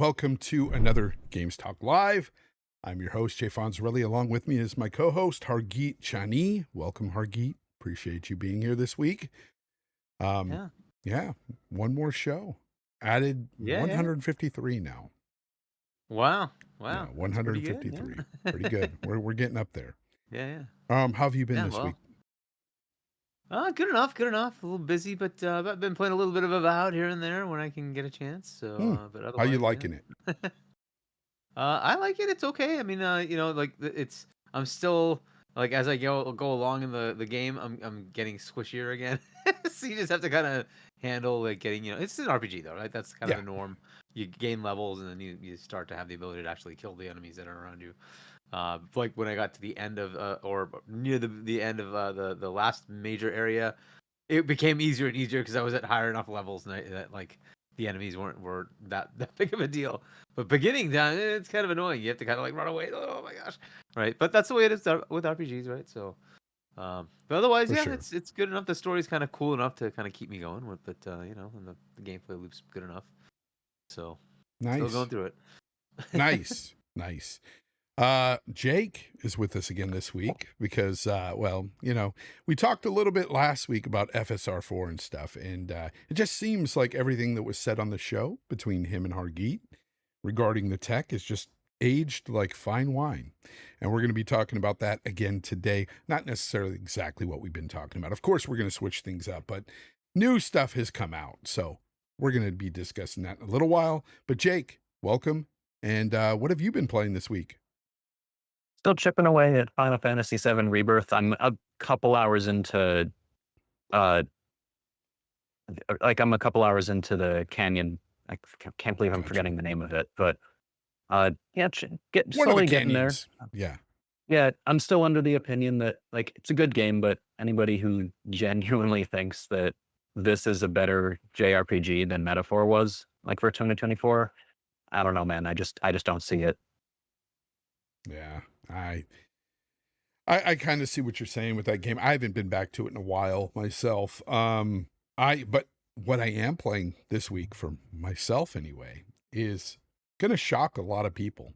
welcome to another Games Talk Live. I'm your host, Jay Fonzarelli. Along with me is my co-host, Hargeet Chani. Welcome, Hargeet. Appreciate you being here this week. Yeah, one more show. Added 153 now. Wow. Yeah, That's pretty good, 153. yeah. Pretty good. We're getting up there. Yeah. How have you been this well, week? Good enough. A little busy, but I've been playing a little bit of Avowed here and there when I can get a chance. So, but How you otherwise, liking it? I like it. It's okay. I mean, I'm still like as I go along in the game, I'm getting squishier again. So you just have to kind of handle like getting, it's an RPG though, right? That's kind of Yeah. the norm. You gain levels and then you start to have the ability to actually kill the enemies that are around you. Like when I got to the end of or near the end of the last major area, it became easier and easier because I was at higher enough levels and that like the enemies were that big of a deal. But beginning down, it's kind of annoying. You have to kind of like run away. Oh my gosh, right? But that's the way it is with RPGs, right? So, but otherwise, For yeah, sure. it's good enough. The story's kind of cool enough to kind of keep me going with it, and the gameplay loop's good enough. So, still going Nice. through it. Nice. Jake is with us again this week because, we talked a little bit last week about FSR4 and stuff, and it just seems like everything that was said on the show between him and Hargeet regarding the tech is just aged like fine wine. And we're going to be talking about that again today. Not necessarily exactly what we've been talking about. Of course, we're going to switch things up, but new stuff has come out. So we're going to be discussing that in a little while. But Jake, welcome. And what have you been playing this week? Still chipping away at Final Fantasy VII Rebirth. I'm a couple hours into, I'm a couple hours into the canyon. I can't believe I'm forgetting the name of it, but slowly getting there. Yeah, I'm still under the opinion that like it's a good game, but anybody who genuinely thinks that this is a better JRPG than Metaphor was, like for 2024, I don't know, man. I just don't see it. Yeah, I kind of see what you're saying with that game. I haven't been back to it in a while myself. But what I am playing this week for myself anyway is going to shock a lot of people.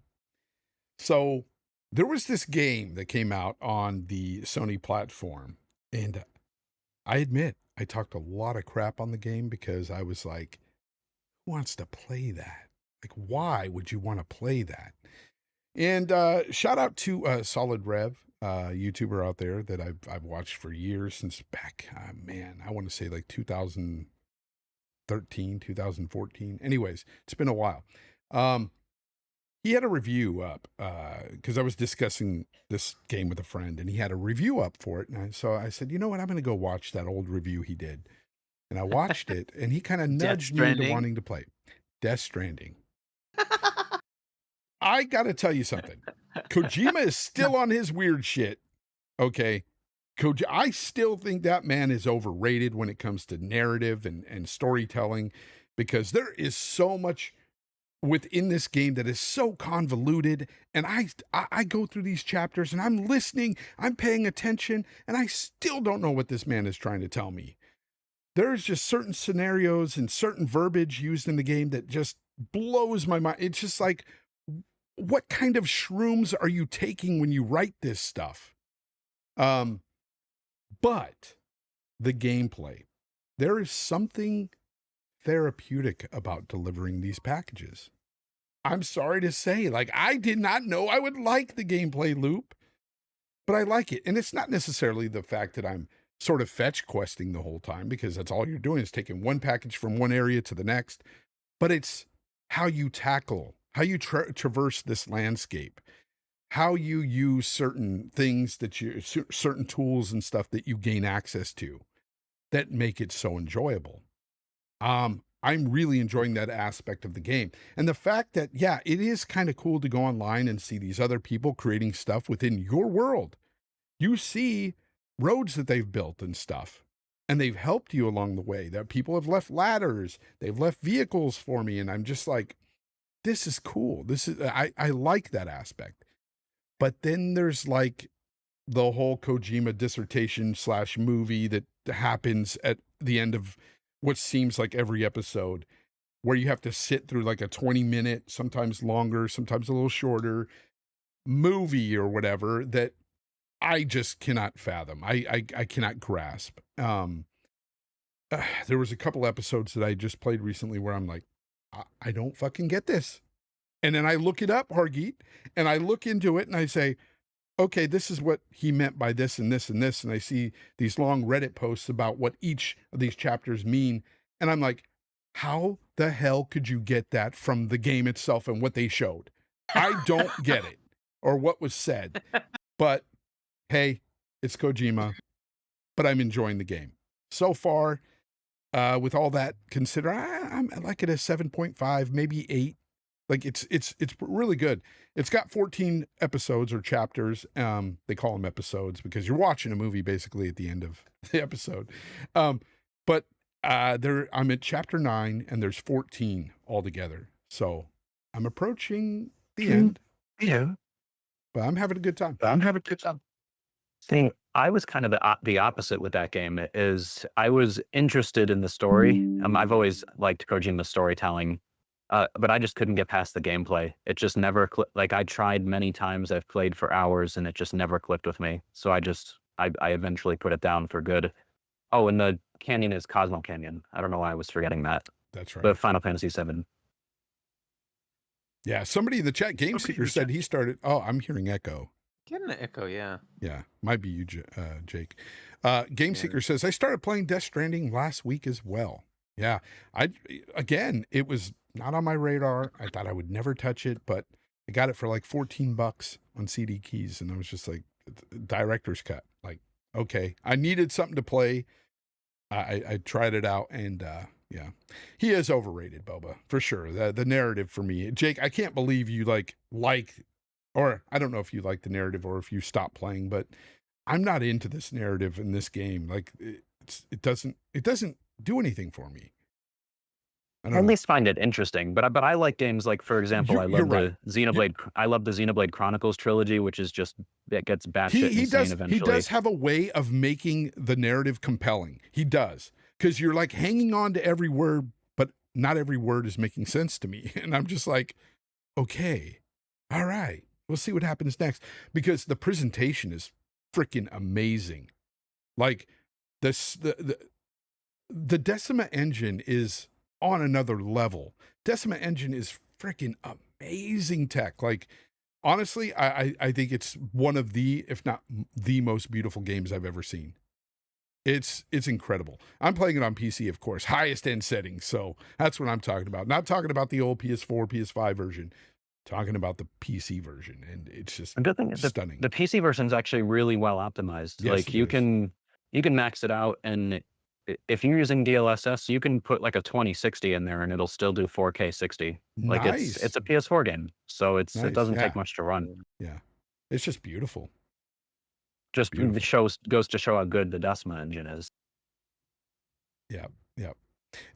So there was this game that came out on the Sony platform, and I admit I talked a lot of crap on the game because I was like, who wants to play that? Like, why would you want to play that? And shout out to Solid Rev, YouTuber out there that I've watched for years, since back, I want to say like 2013, 2014. Anyways, it's been a while. He had a review up because I was discussing this game with a friend, and he had a review up for it. And so I said, you know what? I'm going to go watch that old review he did. And I watched it, and he kind of nudged me into wanting to play Death Stranding. I got to tell you something. Kojima is still on his weird shit. Okay. I still think that man is overrated when it comes to narrative and storytelling, because there is so much within this game that is so convoluted. And I go through these chapters and I'm listening, I'm paying attention, and I still don't know what this man is trying to tell me. There's just certain scenarios and certain verbiage used in the game that just blows my mind. It's just like, what kind of shrooms are you taking when you write this stuff? But the gameplay, there is something therapeutic about delivering these packages. I'm sorry to say, like, I did not know I would like the gameplay loop, but I like it. And it's not necessarily the fact that I'm sort of fetch questing the whole time, because that's all you're doing is taking one package from one area to the next, but it's how you tackle, how you traverse this landscape, how you use certain things certain tools and stuff that you gain access to that make it so enjoyable. I'm really enjoying that aspect of the game. And the fact that, yeah, it is kind of cool to go online and see these other people creating stuff within your world. You see roads that they've built and stuff, and they've helped you along the way. That people have left ladders, they've left vehicles for me, and I'm just like, this is cool. I like that aspect. But then there's like the whole Kojima dissertation / movie that happens at the end of what seems like every episode. where you have to sit through like a 20-minute, sometimes longer, sometimes a little shorter movie or whatever that I just cannot fathom. I cannot grasp. There was a couple episodes that I just played recently where I'm like, I don't fucking get this. And then I look it up, Hargeet, and I look into it and I say, okay, this is what he meant by this and this and this. And I see these long Reddit posts about what each of these chapters mean. And I'm like, how the hell could you get that from the game itself and what they showed? I don't get it, or what was said. But hey, it's Kojima, but I'm enjoying the game. So far, with all that considered, I'm like at a 7.5, maybe 8. Like it's really good. It's got 14 episodes or chapters. They call them episodes because you're watching a movie basically at the end of the episode. But I'm at chapter 9 and there's 14 altogether. So I'm approaching the end. Yeah. But I'm having a good time. See, I was kind of the opposite with that game. Is I was interested in the story. I've always liked Kojima's storytelling, but I just couldn't get past the gameplay. It just never like I tried many times. I've played for hours, and it just never clicked with me. So I eventually put it down for good. Oh, and the canyon is Cosmo Canyon. I don't know why I was forgetting that. That's right. But Final Fantasy VII. Yeah, somebody in the chat, Game Seeker, said he started. Oh, I'm hearing echo. Getting an echo, yeah. Yeah, might be you, Jake. Game Seeker says, I started playing Death Stranding last week as well. Yeah, it was not on my radar. I thought I would never touch it, but I got it for like $14 on CD Keys, and I was just like, director's cut. Like, okay, I needed something to play. I tried it out, and yeah, he is overrated, Boba, for sure. The narrative for me, Jake, I can't believe you like. Or I don't know if you like the narrative or if you stop playing, but I'm not into this narrative in this game. Like it doesn't do anything for me. I at least find it interesting, but I like games like, for example, I love the Xenoblade Chronicles trilogy, which is just it gets batshit insane eventually. He does have a way of making the narrative compelling. He does, because you're like hanging on to every word, but not every word is making sense to me, and I'm just like, okay, all right. We'll see what happens next, because the presentation is freaking amazing. Like the Decima engine is on another level. Decima engine is freaking amazing tech. Like honestly, I think it's one of the, if not the most beautiful games I've ever seen. It's incredible. I'm playing it on PC, of course, highest end settings. So that's what I'm talking about. Not talking about the old PS4, PS5 version. Talking about the PC version, and it's just stunning. The PC version is actually really well optimized. Yes, like you can max it out, and if you're using DLSS, you can put like a 2060 in there, and it'll still do 4K 60. Like nice. it's a PS4 game, so it doesn't take much to run. Yeah, it's just beautiful. Just beautiful. Goes to show how good the Decima engine is. Yeah.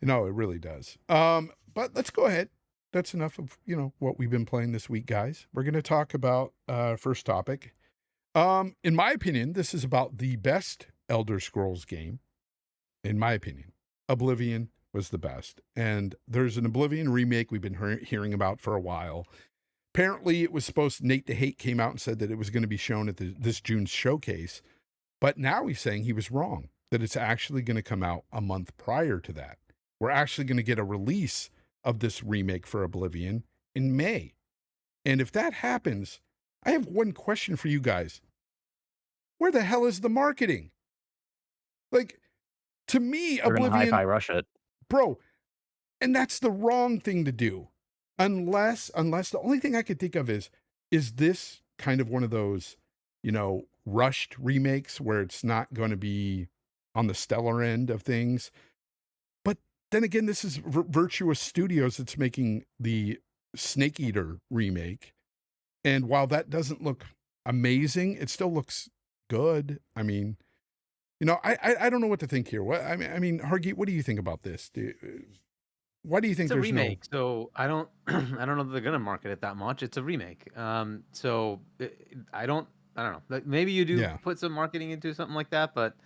No, it really does. But let's go ahead. That's enough of, what we've been playing this week, guys. We're going to talk about first topic. In my opinion, this is about the best Elder Scrolls game. In my opinion, Oblivion was the best. And there's an Oblivion remake we've been hearing about for a while. Apparently, it was Nate the Hate came out and said that it was going to be shown at this June's showcase. But now he's saying he was wrong, that it's actually going to come out a month prior to that. We're actually going to get a release of this remake for Oblivion in May. And if that happens, I have one question for you guys. Where the hell is the marketing? Like, to me, They're Oblivion, hi-fi rush it. Bro, and that's the wrong thing to do. Unless the only thing I could think of is this kind of one of those, rushed remakes where it's not going to be on the stellar end of things. Then again, this is Virtuous Studios that's making the Snake Eater remake. And while that doesn't look amazing, it still looks good. I mean, I don't know what to think here. I mean, Hargeet, what do you think about this? Why do you think it's a there's remake? So I don't know that they're gonna market it that much. It's a remake. So I don't know. Like maybe you do put some marketing into something like that, but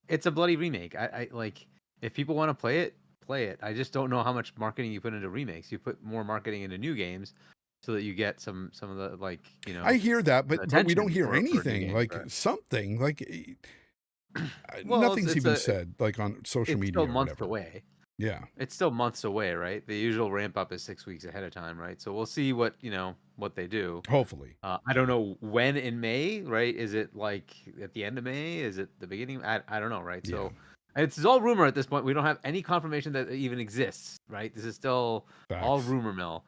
it's a bloody remake. I like if people want to play it, play it. I just don't know how much marketing you put into remakes. You put more marketing into new games so that you get some of the, like, you know, I hear that, but we don't attention hear for new anything games, like right? something like Well, nothing's even said like on social it's still media or months whatever. away. Yeah. It's still months away, right? The usual ramp up is 6 weeks ahead of time, right? So we'll see what, you know, what they do. Hopefully. I don't know when in May, right? Is it like at the end of May? Is it the beginning? I don't know, right? So it's all rumor at this point. We don't have any confirmation that it even exists, right? This is still all Facts. rumor mill.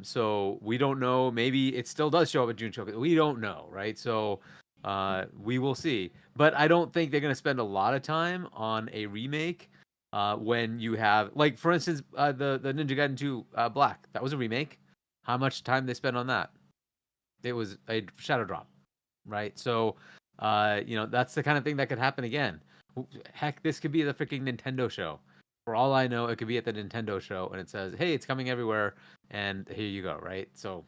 So we don't know. Maybe it still does show up at June Showcase. We don't know, right? So we will see. But I don't think they're going to spend a lot of time on a remake when you have, like, for instance, the Ninja Gaiden 2 Black. That was a remake. How much time they spent on that? It was a shadow drop, right? So, you know, that's the kind of thing that could happen again. Heck, this could be the freaking Nintendo show. For all I know, it could be at the Nintendo show, and it says, "Hey, it's coming everywhere," and here you go, right? So,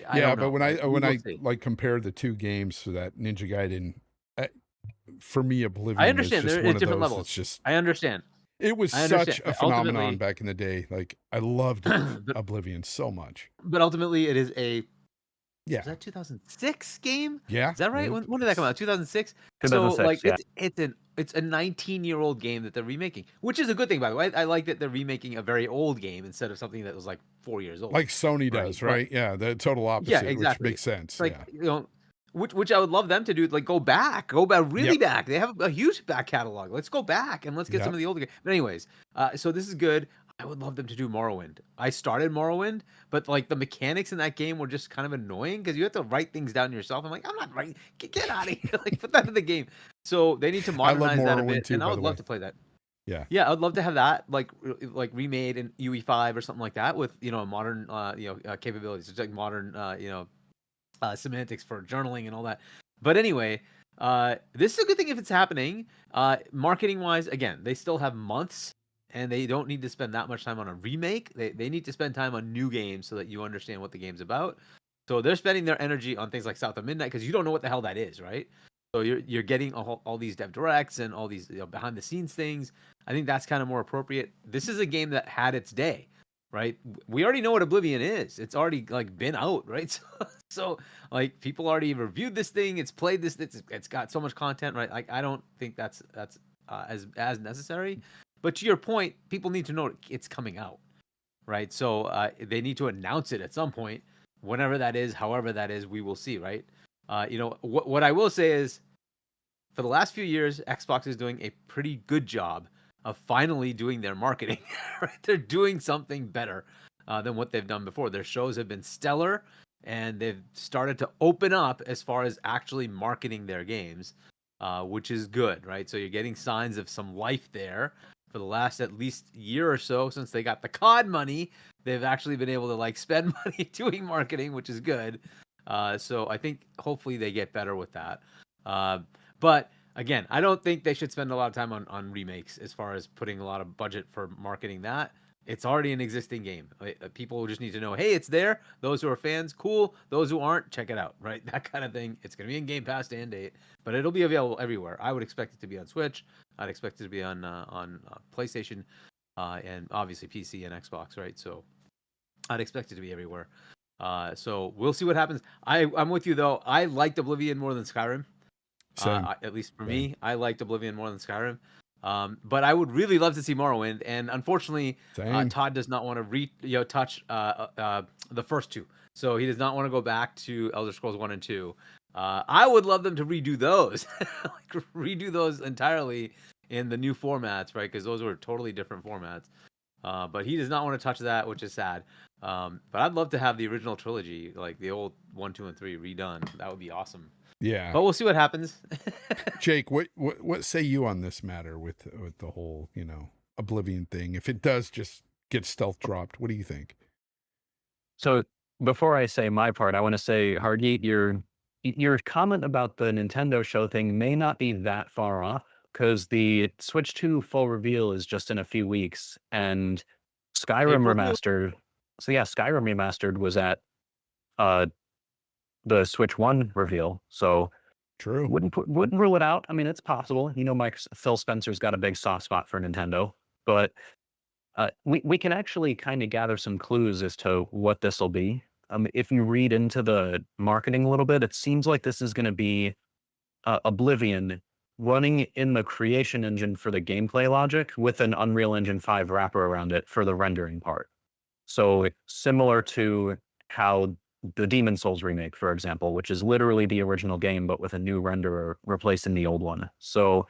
I don't know. But when We'll I see. like compare the two games so that Ninja Gaiden, for me, I Oblivion was understand just there one is of different those levels. that's just. I understand. It was I understand. such a But phenomenon ultimately, back in the day. Like I loved Oblivion so much. but ultimately, it is a Yeah. was that 2006 game? Yeah. Is that right? When did that come out? 2006. So 2006, like yeah. it's a 19-year-old game that they're remaking, which is a good thing, by the way. I like that they're remaking a very old game instead of something that was like 4 years old. Like Sony Right. does, But right? Yeah, the total yeah, opposite, which exactly. makes sense. Like, Yeah. you know, which I would love them to do. Like, go back really Yep. back. They have a huge back catalog. Let's go back and let's get some Yep. of the older games. But anyways, so this is good. I would love them to do Morrowind. I started Morrowind, but like the mechanics in that game were just kind of annoying because you have to write things down yourself. I'm like, I'm not writing. Get out of here! Like, put that in the game. So they need to I love modernize that a Morrowind bit, too, and I by would the love way. to play that. Yeah. Yeah, I'd love to have that like remade in UE5 or something like that with, you know, modern capabilities. It's like modern semantics for journaling and all that. But anyway, this is a good thing if it's happening. Marketing wise, again, they still have months and they don't need to spend that much time on a remake. They need to spend time on new games so that you understand what the game's about. So they're spending their energy on things like South of Midnight because you don't know what the hell that is, right? So you're getting all these dev directs and all these, you know, behind the scenes things. I think that's kind of more appropriate. This is a game that had its day, right? We already know what Oblivion is. It's already like been out, right? So like people already reviewed this thing. It's played this. It's got so much content, right? Like I don't think that's as necessary. But to your point, people need to know it's coming out, right? So they need to announce it at some point, whenever that is, however that is. We will see, right? You know what I will say is, for the last few years, Xbox is doing a pretty good job of finally doing their marketing. Right? They're doing something better than what they've done before. Their shows have been stellar, and they've started to open up as far as actually marketing their games, which is good, right? So you're getting signs of some life there. For the last at least year or so, since they got the COD money, they've actually been able to like spend money doing marketing, which is good. So I think hopefully they get better with that. But again, I don't think they should spend a lot of time on remakes as far as putting a lot of budget for marketing that. It's already an existing game. People just need to know, hey, it's there. Those who are fans, cool. Those who aren't, check it out, right? That kind of thing. It's going to be in Game Pass day and date, but it'll be available everywhere. I would expect it to be on Switch. I'd expect it to be on PlayStation, and obviously PC and Xbox, right? So I'd expect it to be everywhere. So we'll see what happens. I'm with you though. I liked Oblivion more than Skyrim. At least for me, I liked Oblivion more than Skyrim. But I would really love to see Morrowind, and unfortunately, Todd does not want to touch the first two. So he does not want to go back to Elder Scrolls 1 and 2. I would love them to redo those, like redo those entirely in the new formats, right? Because those were totally different formats. But he does not want to touch that, which is sad. But I'd love to have the original trilogy, like the old 1, 2, and 3, redone. That would be awesome. Yeah. But we'll see what happens. Jake, what say you on this matter with the whole, you know, Oblivion thing? If it does just get stealth dropped, what do you think? So before I say my part, I want to say, Hardeet, your comment about the Nintendo show thing may not be that far off, because the Switch 2 full reveal is just in a few weeks, and Skyrim Remastered. So yeah, Skyrim Remastered was at the Switch 1 reveal. So true. Wouldn't rule it out. I mean, it's possible. You know, Phil Spencer's got a big soft spot for Nintendo, but we can actually kind of gather some clues as to what this will be. If you read into the marketing a little bit, it seems like this is going to be Oblivion running in the creation engine for the gameplay logic with an Unreal Engine 5 wrapper around it for the rendering part. So similar to how the Demon Souls remake, for example, which is literally the original game, but with a new renderer replacing the old one. So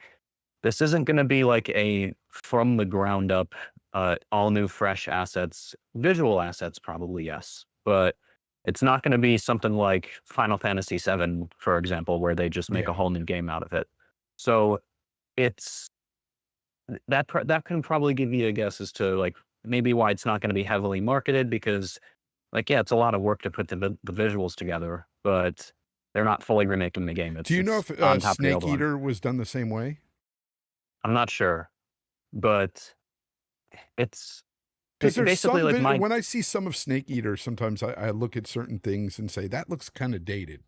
this isn't going to be like a from the ground up, all new, fresh assets, visual assets, probably, yes. But it's not going to be something like Final Fantasy VII, for example, where they just make a Yeah. whole new game out of it. So it's that can probably give you a guess as to like maybe why it's not going to be heavily marketed because like, yeah, it's a lot of work to put the visuals together, but they're not fully remaking the game. Do you know It's if on top of the old Snake one. Eater was done the same way? I'm not sure, but it's Because there's basically some like my. when I see some of Snake Eater, sometimes I look at certain things and say that looks kind of dated.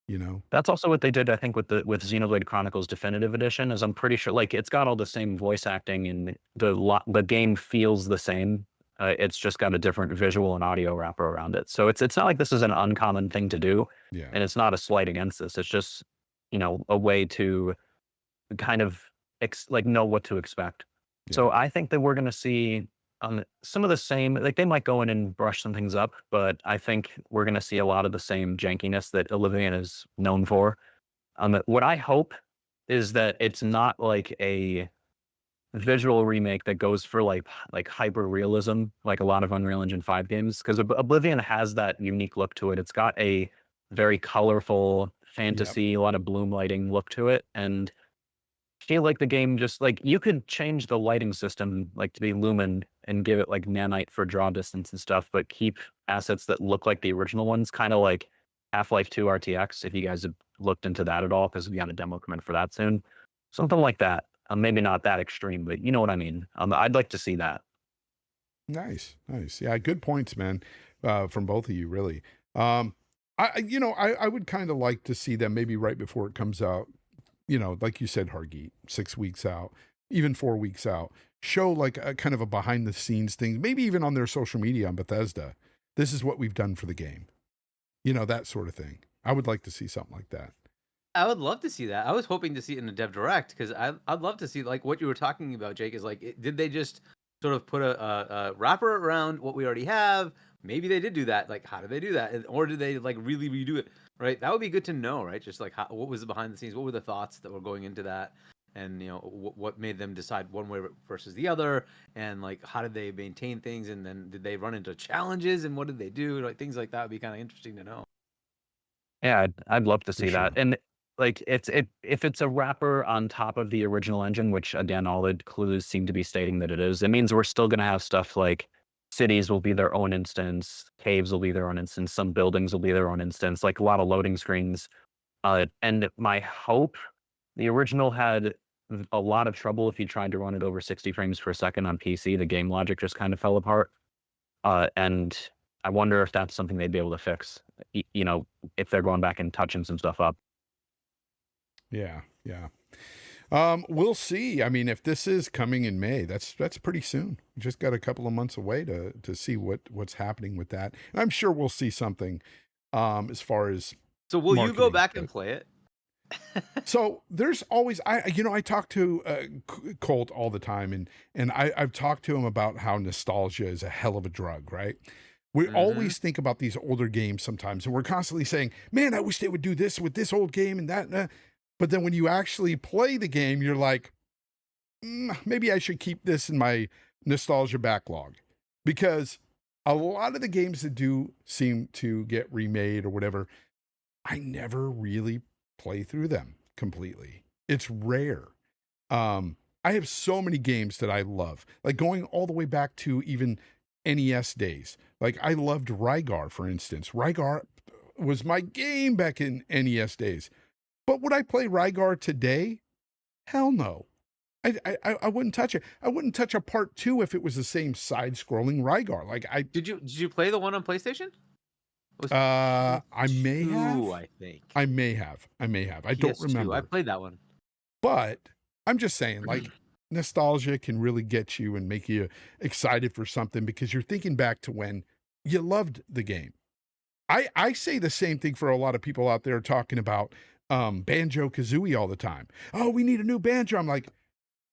You know? That's also what they did, I think, with Xenoblade Chronicles Definitive Edition. Is I'm pretty sure like it's got all the same voice acting and the game feels the same. It's just got a different visual and audio wrapper around it. So it's not like this is an uncommon thing to do, Yeah. and it's not a slight against this. It's just a way to kind of like know what to expect. Yeah. So I think that we're going to see some of the same, like they might go in and brush some things up, but I think we're going to see a lot of the same jankiness that Oblivion is known for. What I hope is that it's not like a visual remake that goes for like hyper realism, like a lot of Unreal Engine 5 games, because Oblivion has that unique look to it. It's got a very colorful fantasy, a lot of bloom lighting look to it, and feel like the game just like you could change the lighting system like to be lumen and give it like nanite for draw distance and stuff, but keep assets that look like the original ones, kind of like Half-Life 2 RTX, if you guys have looked into that at all, because we got a demo coming for that soon. Something like that. Maybe not that extreme, but you know what I mean. I'd like to see that. Nice. Yeah, good points, man, from both of you, really. I would kind of like to see them maybe right before it comes out, like you said, Hargeet, 6 weeks out, even 4 weeks out, show like a kind of a behind the scenes thing, maybe even on their social media on Bethesda. This is what we've done for the game. That sort of thing. I would like to see something like that. I would love to see that. I was hoping to see it in a dev direct because I'd love to see like what you were talking about, Jake. Is like, did they just sort of put a wrapper around what we already have? Maybe they did do that. Like, how did they do that? Or did they like really redo it? Right? That would be good to know, right? Just like what was the behind the scenes? What were the thoughts that were going into that? And what made them decide one way versus the other? And like, how did they maintain things? And then did they run into challenges? And what did they do? Like things like that would be kind of interesting to know. Yeah, I'd love to see sure. that. And like if it's a wrapper on top of the original engine, which again all the clues seem to be stating that it is, it means we're still gonna have stuff like cities will be their own instance, caves will be their own instance, some buildings will be their own instance, like a lot of loading screens. And my hope, the original had a lot of trouble if you tried to run it over 60 frames per second on PC. The game logic just kind of fell apart. And I wonder if that's something they'd be able to fix, if they're going back and touching some stuff up. Yeah. We'll see. I mean, if this is coming in May, that's pretty soon. We just got a couple of months away to see what's happening with that. And I'm sure we'll see something as far as. So will you go back and play it? So there's always I talk to Colt all the time, and I've talked to him about how nostalgia is a hell of a drug, right? We always think about these older games sometimes, and we're constantly saying, "Man, I wish they would do this with this old game and that." But then when you actually play the game, you're like, maybe I should keep this in my nostalgia backlog, because a lot of the games that do seem to get remade or whatever, I never really play through them completely. It's rare. I have so many games that I love, like going all the way back to even NES days. Like I loved Rygar, for instance. Rygar was my game back in NES days. But would I play Rygar today? Hell no. I wouldn't touch it. I wouldn't touch a part 2 if it was the same side-scrolling Rygar. Like Did you play the one on PlayStation? I may have. I think. I may have. I don't remember. I played that one. But I'm just saying, like, nostalgia can really get you and make you excited for something because you're thinking back to when you loved the game. I say the same thing for a lot of people out there talking about Banjo Kazooie all the time. Oh, we need a new Banjo. I'm like,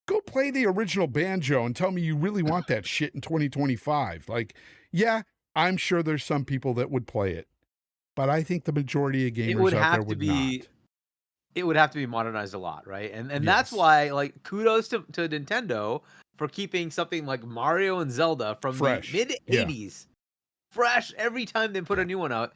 go play the original Banjo and tell me you really want that shit in 2025. Like, yeah, I'm sure there's some people that would play it, but I think the majority of gamers out there would not. It would have to be modernized a lot, right? And that's Yes. why, like, kudos to Nintendo for keeping something like Mario and Zelda from Fresh. the mid Yeah. 80s fresh every time they put a new one out.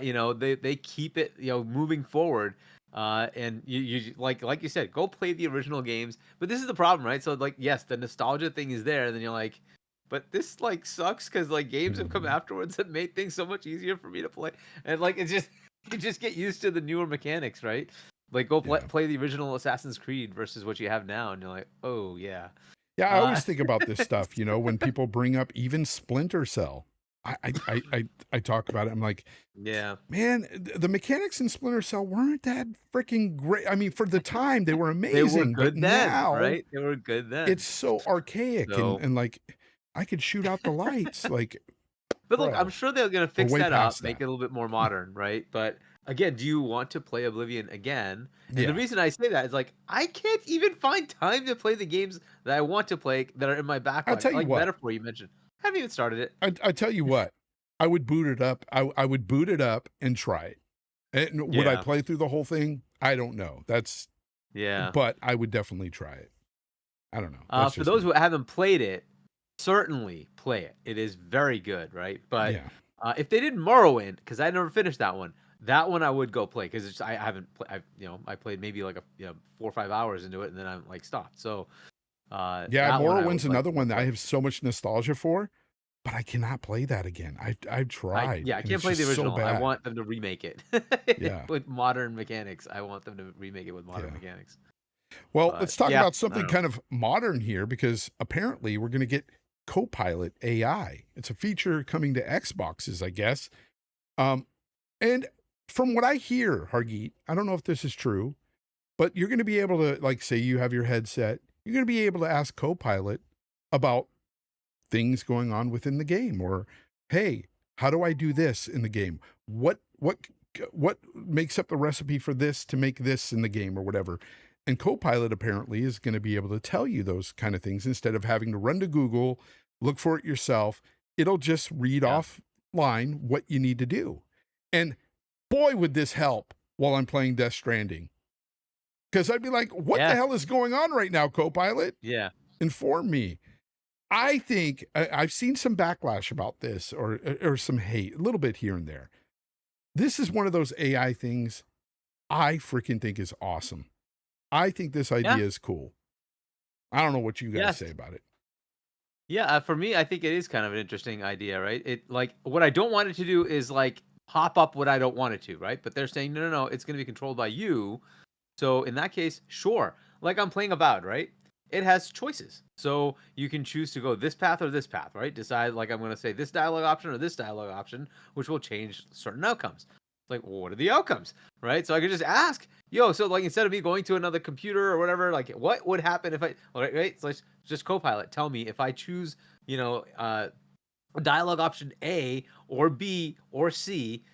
You know, they keep it, you know, moving forward. And you like you said, go play the original games. But this is the problem, right? So like, yes, the nostalgia thing is there, and then you're like, but this like sucks because like games have come afterwards that made things so much easier for me to play. And like it's just you just get used to the newer mechanics, right? Like go play the original Assassin's Creed versus what you have now, and you're like, oh yeah. Yeah, I always think about this stuff, you know, when people bring up even Splinter Cell. I talk about it. I'm like, yeah, man, the mechanics in Splinter Cell weren't that freaking great. I mean, for the time they were amazing, they were good but then, now right? They were good then. it's so archaic So, and like I could shoot out the lights. Like, but look, bro, I'm sure they're gonna fix way that up, past make that. it a little bit more modern, right? But again, do you want to play Oblivion again? And the Yeah. reason I say that is like I can't even find time to play the games that I want to play that are in my backlog. I'll tell you Like what. Metaphor you mentioned, I haven't even started it. I tell you what, I would boot it up. I would boot it up and try it. And would I Yeah. play through the whole thing? I don't know. That's Yeah. but I would definitely try it. I don't know. That's For just those me. who haven't played it, certainly play it. It is very good, right? But Yeah. if they did Morrowind, because I never finished that one I would go play because I haven't I I played maybe like 4 or 5 hours into it and then I'm like stopped. So Yeah, that one I Morrowind's would like another to one that I play. have so much nostalgia for, but I cannot play that again. I've tried. I And can't it's play the just so original. I bad. want them to remake it Yeah. with modern mechanics. I want them to remake it with modern Yeah. mechanics. Well, But let's talk yeah, about I something don't know. kind of modern here because apparently we're going to get Copilot AI. It's a feature coming to Xboxes, I guess. And from what I hear, Hargeet, I don't know if this is true, but you're going to be able to, like, say you have your headset, you're going to be able to ask Copilot about things going on within the game, or, hey, how do I do this in the game? What makes up the recipe for this to make this in the game or whatever? And Copilot apparently is going to be able to tell you those kind of things instead of having to run to Google, look for it yourself. It'll just read Yeah. offline what you need to do. And boy, would this help while I'm playing Death Stranding. Because I'd be like, what the hell is going on right now, Copilot? Yeah. Inform me. I think I've seen some backlash about this or some hate, a little bit here and there. This is one of those AI things I freaking think is awesome. I think this idea is cool. I don't know what you guys say about it. Yeah, for me, I think it is kind of an interesting idea, right? It like what I don't want it to do is like pop up what I don't want it to, right? But they're saying no, it's going to be controlled by you. So in that case, sure. Like I'm playing Avowed, right? It has choices. So you can choose to go this path or this path, right? Decide like I'm going to say this dialogue option or this dialogue option, which will change certain outcomes. Like, well, what are the outcomes, right? So I could just ask, yo, so like instead of me going to another computer or whatever, like what would happen if I, all right, so let's just Copilot, tell me if I choose, dialogue option A or B or C,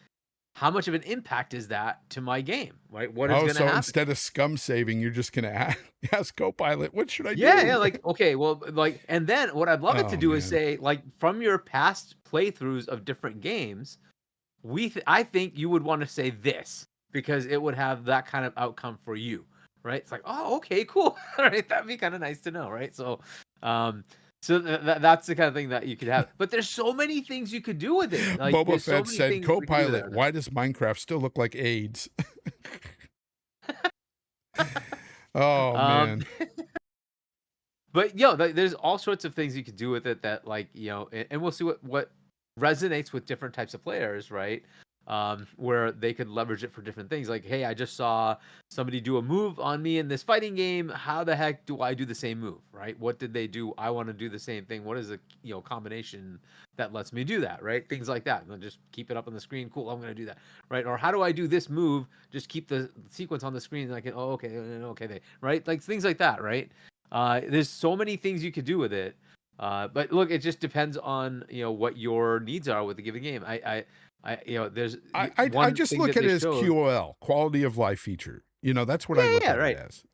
how much of an impact is that to my game, right? What is going to so happen? instead of scum saving, you're just going to ask Copilot, what should I do? Yeah, like, okay, well, like, and then what I'd love it to do is man. say, like, from your past playthroughs of different games, I think you would want to say this because it would have that kind of outcome for you, right? It's like, oh, okay, cool. All right, that'd be kind of nice to know, right? So, that's the kind of thing that you could have. But there's so many things you could do with it. Like, Boba there's so Fett many said, things we could do with Copilot, it. why does Minecraft still look like AIDS? Oh, man. But there's all sorts of things you could do with it that, like, and we'll see what resonates with different types of players, right? Where they could leverage it for different things. Like, hey, I just saw somebody do a move on me in this fighting game. How the heck do I do the same move, right? What did they do? I want to do the same thing. What is a combination that lets me do that, right? Things like that. And just keep it up on the screen. Cool, I'm going to do that, right? Or how do I do this move? Just keep the sequence on the screen. And I can, okay, right? Like things like that, right? There's so many things you could do with it. But look, it just depends on what your needs are with the given game. There's I one just thing look that at they it as showed. QOL, quality of life feature. That's what Yeah, I look yeah, at it right. as.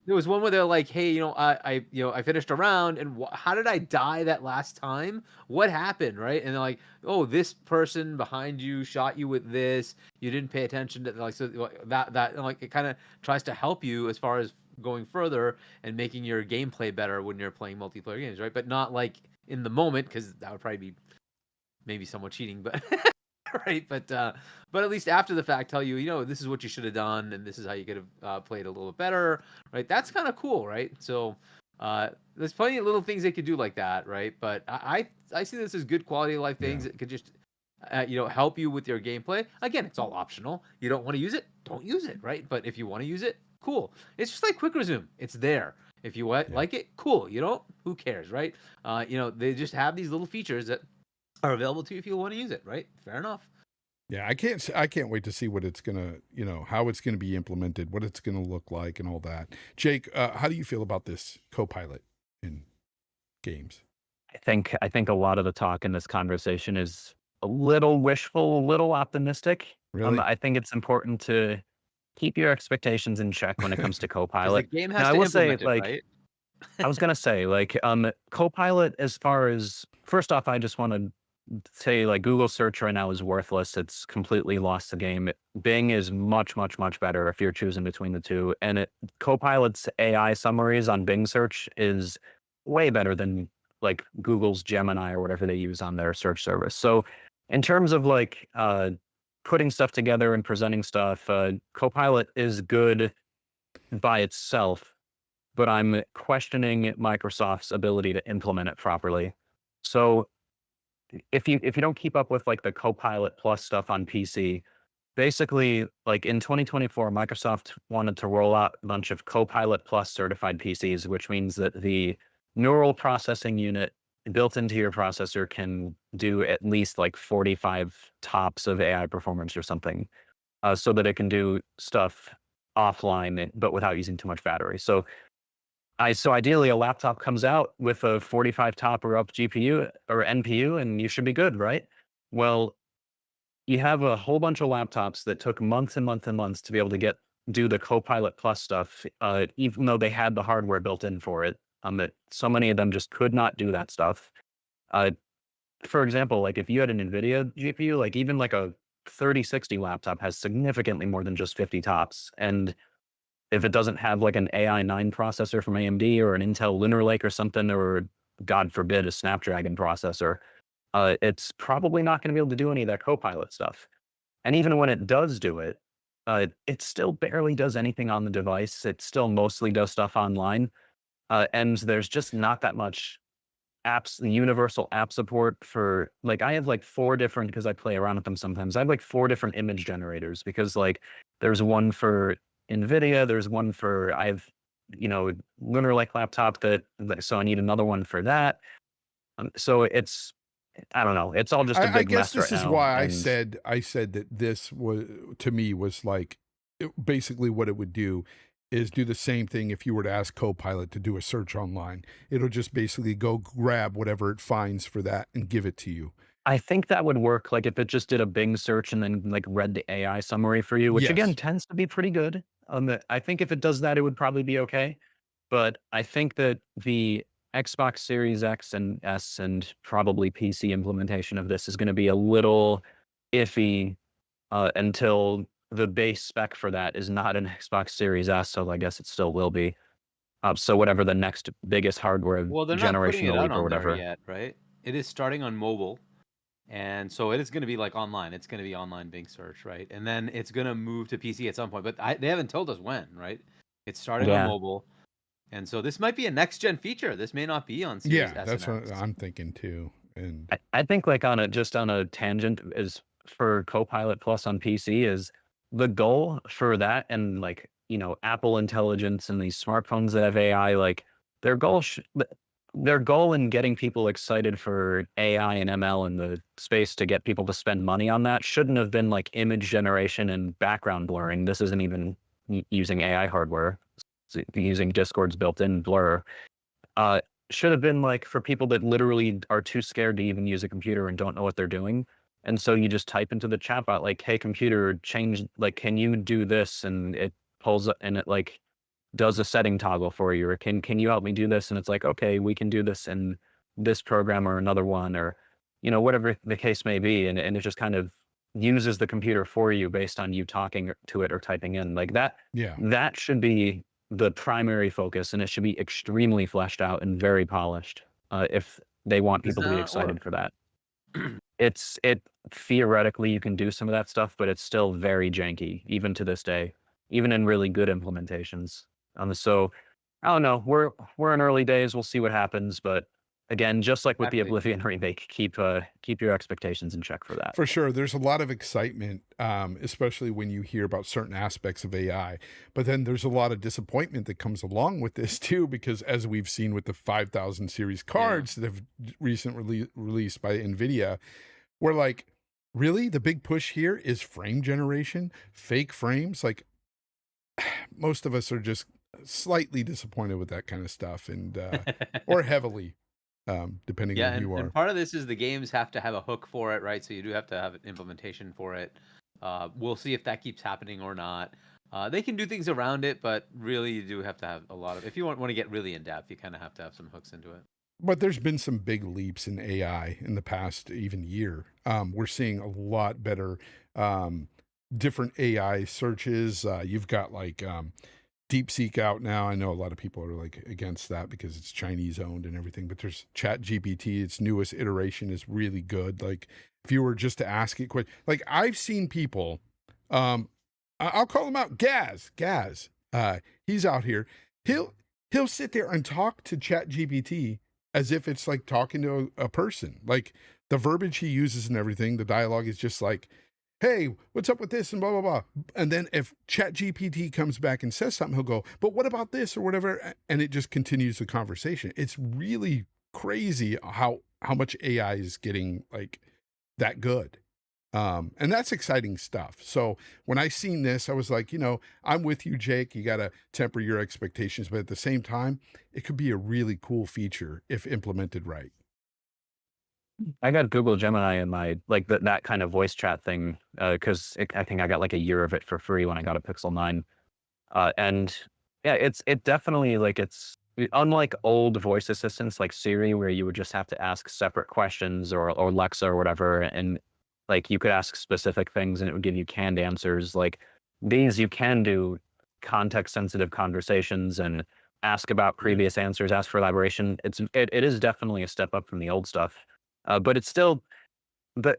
There was one where they're like, "Hey, I finished a round, and how did I die that last time? What happened, right?" And they're like, "Oh, this person behind you shot you with this. You didn't pay attention to like so that and, like it kind of tries to help you as far as going further and making your gameplay better when you're playing multiplayer games, right? But not like in the moment because that would probably be maybe somewhat cheating, but right. But at least after the fact, tell you, this is what you should have done, and this is how you could have played a little better, right? That's kind of cool, right? So there's plenty of little things they could do like that, right? But I see this as good quality of life things that could just help you with your gameplay. Again, it's all optional. You don't want to use it, don't use it, right? But if you want to use it, cool. It's just like quick resume. It's there. If you like it, cool. You don't, who cares, right? They just have these little features that are available to you if you want to use it, right? Fair enough. Yeah, I can't wait to see what it's gonna, how it's gonna be implemented, what it's gonna look like, and all that. Jake, how do you feel about this Copilot in games? I think a lot of the talk in this conversation is a little wishful, a little optimistic. Really? I think it's important to keep your expectations in check when it comes to Because the Copilot. game Now, has I to will say, implement it, right? I was gonna say, Copilot, as far as first off, I just want to say, Google search right now is worthless. It's completely lost the game. Bing is much, much, much better if you're choosing between the two. And Copilot's AI summaries on Bing search is way better than Google's Gemini or whatever they use on their search service. So in terms of putting stuff together and presenting stuff, Copilot is good by itself, but I'm questioning Microsoft's ability to implement it properly. So if you don't keep up with the Copilot Plus stuff on PC, basically in 2024, Microsoft wanted to roll out a bunch of Copilot Plus certified PCs, which means that the neural processing unit built into your processor can do at least 45 tops of AI performance or something, so that it can do stuff offline, but without using too much battery. So ideally, a laptop comes out with a 45 top or up GPU or NPU, and you should be good, right? Well, you have a whole bunch of laptops that took months and months and months to be able to do the Copilot Plus stuff, even though they had the hardware built in for it. That so many of them just could not do that stuff. Uh, for example, if you had an NVIDIA GPU, even a 3060 laptop has significantly more than just 50 tops, and if it doesn't have an AI9 processor from AMD or an Intel Lunar Lake or something, or God forbid, a Snapdragon processor, it's probably not going to be able to do any of that Copilot stuff. And even when it does do it, it still barely does anything on the device. It still mostly does stuff online. And there's just not that much universal app support for I have four different, because I play around with them sometimes. I have four different image generators because there's one for NVIDIA, there's one for I have Lunar Lake laptop so I need another one for that. So it's I don't know. It's all just a I big guess mess right this is now. why And I said that this was, to me, was basically what it would do is do the same thing if you were to ask Copilot to do a search online. It'll just basically go grab whatever it finds for that and give it to you. I think that would work if it just did a Bing search and then read the AI summary for you, which again Yes. tends to be pretty good. I think if it does that, it would probably be okay. But I think that the Xbox Series X and S and probably PC implementation of this is going to be a little iffy until the base spec for that is not an Xbox Series S. So I guess it still will be. So whatever the next biggest hardware Well, they're not putting it generational out leap or on there whatever. yet, right? It is starting on mobile, and so it is going to be online. It's going to be online Bing search, right? And then it's going to move to PC at some point, but they haven't told us when, right? It's starting on Yeah. mobile, and so this might be a next gen feature. This may not be on Series Yeah, S that's and what X. I'm thinking too. And I think on a tangent is for Copilot Plus on PC is the goal for that, and Apple Intelligence and these smartphones that have AI, their goal their goal in getting people excited for AI and ML in the space to get people to spend money on that shouldn't have been image generation and background blurring. This isn't even using AI hardware. using Discord's built-in blur, should have been like for people that literally are too scared to even use a computer and don't know what they're doing. And so you just type into the chatbot like, "Hey computer, change like can you do this?" And it pulls up and it like does a setting toggle for you, or can you help me do this? And it's like, okay, we can do this in this program or another one, or whatever the case may be, and it just kind of uses the computer for you based on you talking to it or typing in like that. Yeah. That should be the primary focus, and it should be extremely fleshed out and very polished if they want people to be excited for that. It theoretically you can do some of that stuff, but it's still very janky even to this day, even in really good implementations. So I don't know. We're in early days. We'll see what happens, but again, just like with the Exactly. Oblivion remake, keep your expectations in check for that. For sure. There's a lot of excitement, especially when you hear about certain aspects of AI. But then there's a lot of disappointment that comes along with this too, because as we've seen with the 5000 series cards that have recently released by NVIDIA, we're like, really? The big push here is frame generation, fake frames? Like, most of us are just slightly disappointed with that kind of stuff, and or heavily, depending on who you are. And part of this is the games have to have a hook for it, right? So you do have to have an implementation for it. We'll see if that keeps happening or not. They can do things around it, but really you do have to have a lot of, if you want to get really in depth, you kind of have to have some hooks into it. But there's been some big leaps in AI in the past even year. We're seeing a lot better different AI searches. You've got like DeepSeek out now. I know a lot of people are like against that because it's Chinese owned and everything, but there's ChatGPT. Its newest iteration is really good. Like if you were just to ask it quick, like I've seen people, I'll call him out, Gaz, he's out here. He'll sit there and talk to ChatGPT as if it's like talking to a person. Like the verbiage he uses and everything, the dialogue is just like, hey, what's up with this and blah, blah, blah. And then if ChatGPT comes back and says something, he'll go, but what about this or whatever? And it just continues the conversation. It's really crazy how much AI is getting like that good. And that's exciting stuff. So when I seen this, I was like, I'm with you, Jake. You got to temper your expectations, but at the same time, it could be a really cool feature if implemented right. I got Google Gemini in my like that kind of voice chat thing because I think I got like a year of it for free when I got a Pixel 9, and yeah, it definitely like it's unlike old voice assistants like Siri where you would just have to ask separate questions or Alexa or whatever, and like you could ask specific things and it would give you canned answers. Like these, you can do context sensitive conversations and ask about previous answers, ask for elaboration. It is definitely a step up from the old stuff. But it's still,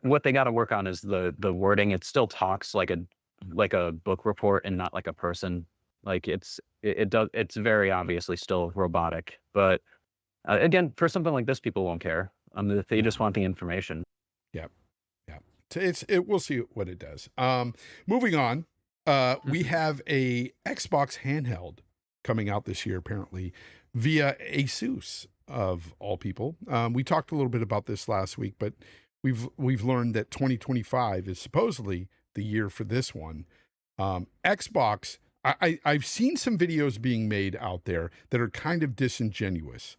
what they got to work on is the wording. It still talks like a book report and not like a person. Like it's very obviously still robotic. But again, for something like this, people won't care. They just want the information. Yep. We'll see what it does. Moving on, we have a Xbox handheld coming out this year, apparently via Asus. Of all people. We talked a little bit about this last week, but we've learned that 2025 is supposedly the year for this one. Xbox, I've seen some videos being made out there that are kind of disingenuous,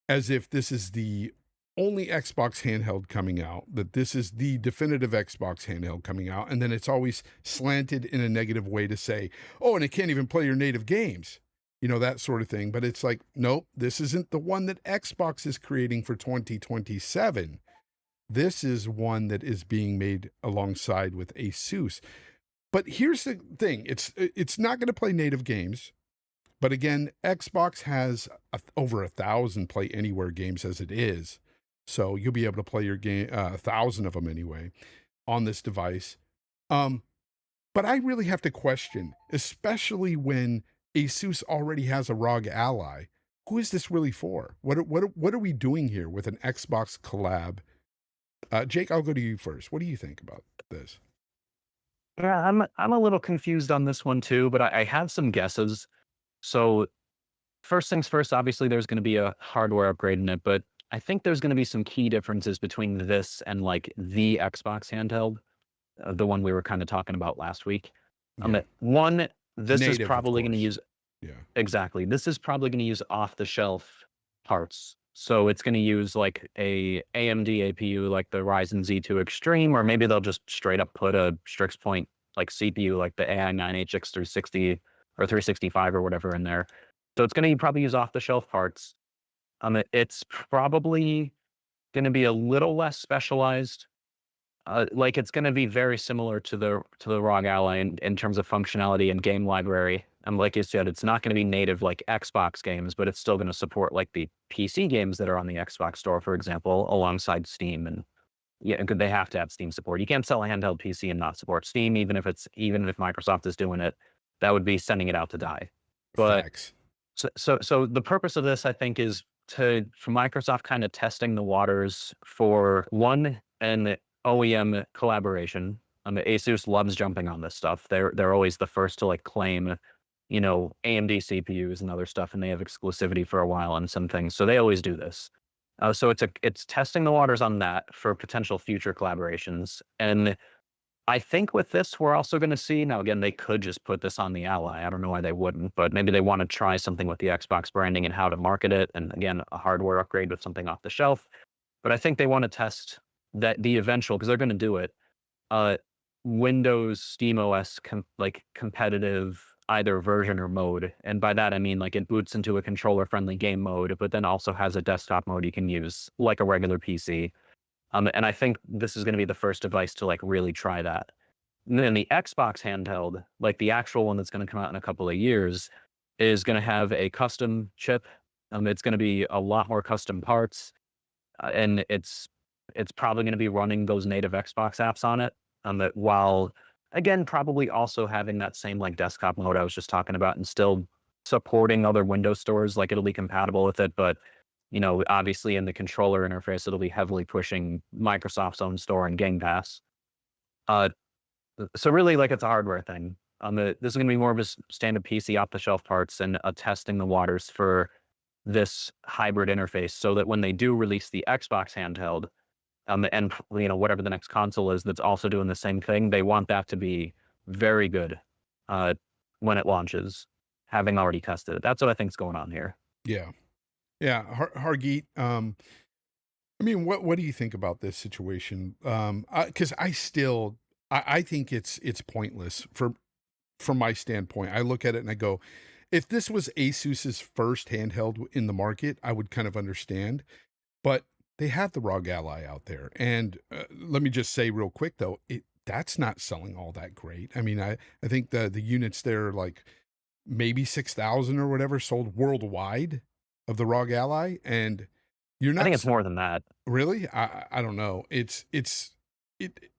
as if this is the only Xbox handheld coming out, that this is the definitive Xbox handheld coming out, and then it's always slanted in a negative way to say, oh, and it can't even play your native games. That sort of thing. But it's like, nope, this isn't the one that Xbox is creating for 2027. This is one that is being made alongside with Asus. But here's the thing. It's not going to play native games. But again, Xbox has over 1,000 Play Anywhere games as it is. So you'll be able to play your game, 1,000 of them anyway, on this device. But I really have to question, especially when Asus already has a ROG Ally. Who is this really for? What are we doing here with an Xbox collab? Jake, I'll go to you first. What do you think about this? Yeah, I'm a little confused on this one too, but I have some guesses. So first things first, obviously there's going to be a hardware upgrade in it, but I think there's going to be some key differences between this and like the Xbox handheld, the one we were kind of talking about last week. Yeah. One, this Native, is probably going to use Yeah. Exactly. This is probably going to use off-the-shelf parts. So it's going to use like a AMD APU like the Ryzen Z2 Extreme, or maybe they'll just straight up put a Strix Point like CPU like the AI9HX 360 or 365 or whatever in there. So it's going to probably use off-the-shelf parts. It's probably going to be a little less specialized. Like it's going to be very similar to the ROG Ally in terms of functionality and game library. And like you said, it's not going to be native like Xbox games, but it's still going to support like the PC games that are on the Xbox store, for example, alongside Steam. And yeah, they have to have Steam support. You can't sell a handheld PC and not support Steam, even if Microsoft is doing it. That would be sending it out to die. But Facts. so the purpose of this, I think, is for Microsoft kind of testing the waters for an OEM collaboration. Asus loves jumping on this stuff. They're always the first to like claim, AMD CPUs and other stuff, and they have exclusivity for a while on some things. So they always do this. So it's testing the waters on that for potential future collaborations. And I think with this, we're also going to see, now again, they could just put this on the Ally. I don't know why they wouldn't, but maybe they want to try something with the Xbox branding and how to market it. And again, a hardware upgrade with something off the shelf. But I think they want to test that the eventual, because they're going to do it, uh, Windows SteamOS like competitive either version or mode. And by that, I mean like it boots into a controller friendly game mode, but then also has a desktop mode you can use like a regular PC. And I think this is going to be the first device to like really try that. And then the Xbox handheld, like the actual one that's going to come out in a couple of years, is going to have a custom chip. It's going to be a lot more custom parts, and it's probably going to be running those native Xbox apps on it. While again, probably also having that same like desktop mode I was just talking about, and still supporting other Windows stores, like it'll be compatible with it, but obviously in the controller interface, it'll be heavily pushing Microsoft's own store and Game Pass. Uh, so really, like it's a hardware thing. This is going to be more of a standard PC off-the-shelf parts and testing the waters for this hybrid interface, so that when they do release the Xbox handheld, and whatever the next console is that's also doing the same thing, they want that to be very good uh, when it launches, having already tested it. That's what I think's going on here. Yeah. Yeah. Hargeet, I mean, what do you think about this situation? Because I think it's pointless from my standpoint. I look at it and I go, if this was Asus's first handheld in the market, I would kind of understand. But they have the ROG Ally out there, and let me just say real quick though, that's not selling all that great. I mean, I think the units there are like maybe 6,000 or whatever sold worldwide of the ROG Ally, and you're not. I think it's more than that. Really? I don't know. It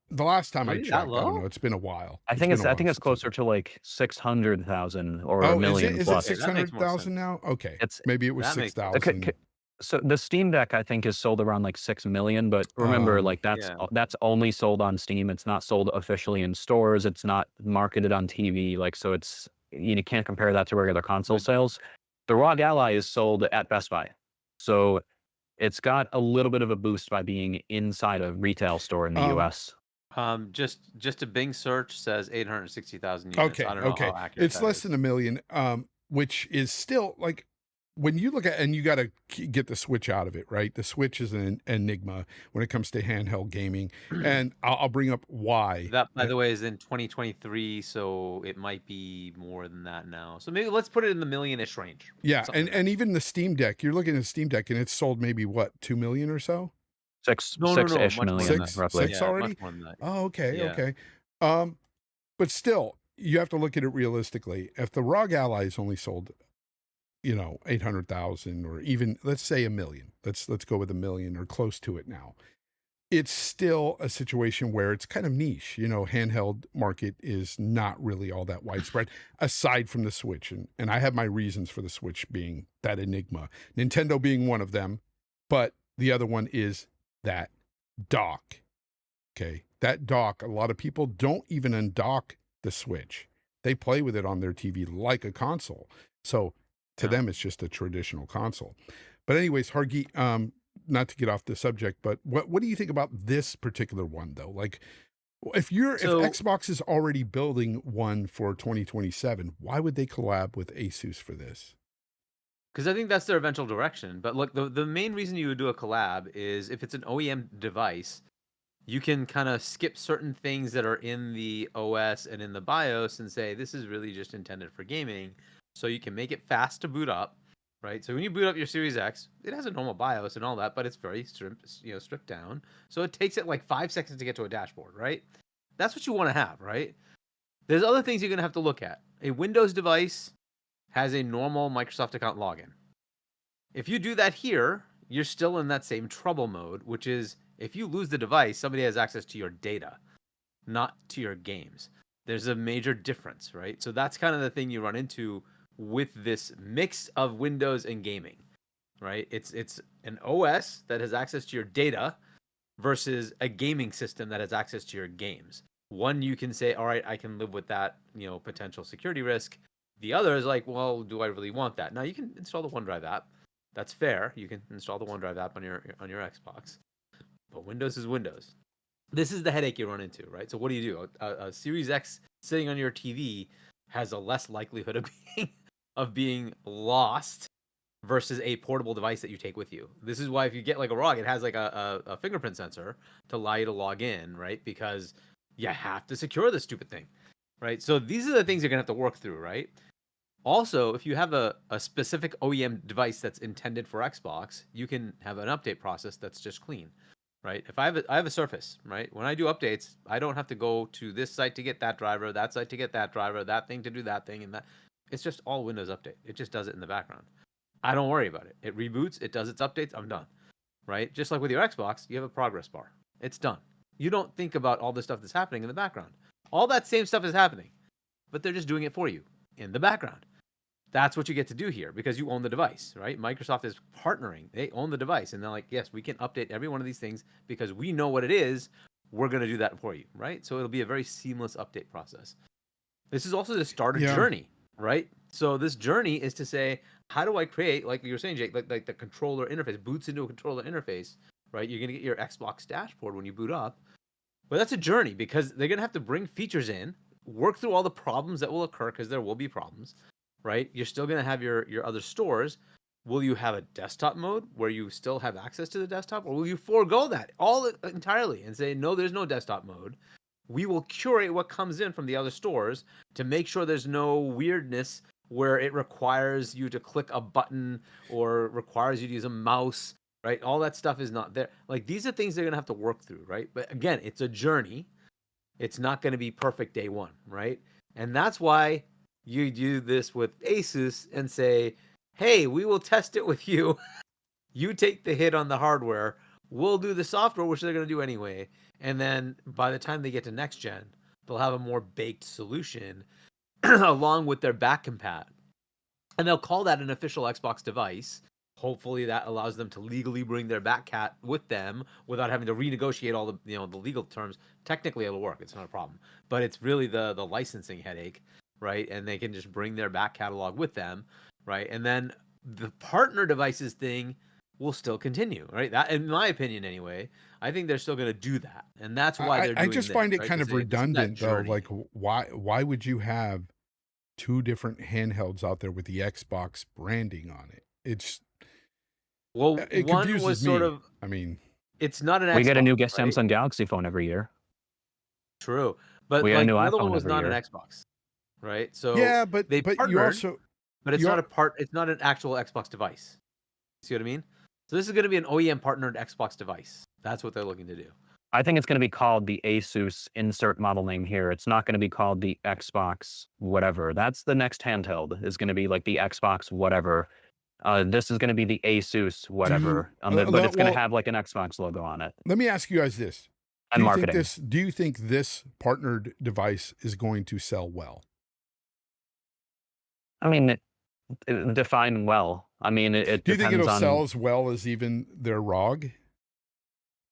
the last time I Really? checked, That I don't low? know. It's been a while. I think it's closer to like 600,000 or a Oh, is million it plus. 600,000 now? Okay. It's Maybe it was that makes- 6,000. So the Steam Deck, I think, is sold around like 6 million, but remember, like Yeah. that's only sold on Steam. It's not sold officially in stores. It's not marketed on TV. Like, so it's, you can't compare that to regular console Right. sales. The ROG Ally is sold at Best Buy. So it's got a little bit of a boost by being inside a retail store in the US. Just a Bing search says 860,000 units. Okay, I don't know okay. how accurate It's that less is. than a million, which is still like, when you look at, and you got to get the Switch out of it, right? The Switch is an enigma when it comes to handheld gaming, and I'll bring up why. That, by the way, is in 2023, so it might be more than that now. So maybe let's put it in the million-ish range. Yeah, something like that. and even the Steam Deck, you're looking at the Steam Deck, and it's sold maybe what, 2 million or so? Six-ish much more than million, that. roughly. Six Yeah, already? much more than that. Oh, okay, Yeah. okay. But still, you have to look at it realistically. If the ROG Ally is only sold, 800,000, or even let's say 1 million. Let's go with 1 million or close to it now. It's still a situation where it's kind of niche. Handheld market is not really all that widespread, aside from the Switch. And I have my reasons for the Switch being that enigma, Nintendo being one of them, but the other one is that dock. Okay, that dock, a lot of people don't even undock the Switch. They play with it on their TV like a console. So to them, it's just a traditional console. But anyways, Hargeet, not to get off the subject, but what do you think about this particular one though? Like, Well, if So Xbox is already building one for 2027, why would they collab with Asus for this? because I think that's their eventual direction. But look, the main reason you would do a collab is if it's an OEM device, you can kind of skip certain things that are in the OS and in the BIOS and say this is really just intended for gaming. So you can make it fast to boot up, right? So when you boot up your Series X, it has a normal BIOS and all that, but it's very stripped down. So it takes it like 5 seconds to get to a dashboard, right? That's what you want to have, right? There's other things you're going to have to look at. A Windows device has a normal Microsoft account login. If you do that here, you're still in that same trouble mode, which is if you lose the device, somebody has access to your data, not to your games. There's a major difference, right? So that's kind of the thing you run into with this mix of Windows and gaming, right? It's an OS that has access to your data versus a gaming system that has access to your games. One you can say, all right, I can live with that, potential security risk. The other is like, well, do I really want that? Now you can install the OneDrive app. That's fair. You can install the OneDrive app on your Xbox. But Windows is Windows. This is the headache you run into, right? So what do? A Series X sitting on your TV has a less likelihood of being lost versus a portable device that you take with you. This is why if you get like a ROG, it has like a fingerprint sensor to allow you to log in, right? Because you have to secure this stupid thing, right? So these are the things you're gonna have to work through, right? Also, if you have a specific OEM device that's intended for Xbox, you can have an update process that's just clean, right? If I have a Surface, right? When I do updates, I don't have to go to this site to get that driver, that site to get that driver, that thing to do that thing, and that. It's just all Windows Update. It just does it in the background. I don't worry about it. It reboots, it does its updates, I'm done, right? Just like with your Xbox, you have a progress bar. It's done. You don't think about all the stuff that's happening in the background. All that same stuff is happening, but they're just doing it for you in the background. That's what you get to do here because you own the device, right? Microsoft is partnering. They own the device. And they're like, yes, we can update every one of these things because we know what it is. We're going to do that for you, right? So it'll be a very seamless update process. This is also the starter journey, right? So this journey is to say, how do I create, like you were saying, Jake, like the controller interface, boots into a controller interface, right? You're going to get your Xbox dashboard when you boot up. But that's a journey because they're going to have to bring features in, work through all the problems that will occur because there will be problems, right? You're still going to have your other stores. Will you have a desktop mode where you still have access to the desktop, or will you forego that all entirely and say, no, there's no desktop mode? We will curate what comes in from the other stores to make sure there's no weirdness where it requires you to click a button or requires you to use a mouse, right? All that stuff is not there. Like these are things they're going to have to work through, right? But again, it's a journey. It's not going to be perfect day one, right? And that's why you do this with Asus and say, hey, we will test it with you. You take the hit on the hardware. We'll do the software, which they're going to do anyway. And then by the time they get to next gen, they'll have a more baked solution along with their back compat. And they'll call that an official Xbox device. Hopefully that allows them to legally bring their back cat with them without having to renegotiate all the the legal terms. Technically it'll work. It's not a problem. But it's really the licensing headache, right? And they can just bring their back catalog with them, right? And then the partner devices thing will still continue, right? That, in my opinion, anyway, I think they're still going to do that, and that's why they're doing. I just this, find it right? kind of redundant, though. Journey. Like, why would you have two different handhelds out there with the Xbox branding on it? It one confuses was me. sort of. I mean, it's not an. We Xbox, get a new right? Samsung Galaxy phone every year. True, but we get a new the other iPhone one was every not year. an Xbox, right? So yeah, but they partnered, you also, but it's not a part. It's not an actual Xbox device. See what I mean? So this is going to be an OEM partnered Xbox device. That's what they're looking to do. I think it's going to be called the Asus insert model name here. It's not going to be called the Xbox whatever. That's the next handheld is going to be like the Xbox whatever. This is going to be the Asus whatever, but it's going to have like an Xbox logo on it. Let me ask you guys this: and marketing. Do you think this partnered device is going to sell well? I mean, define well. I mean, it do you think it'll on, sell as well as even their ROG?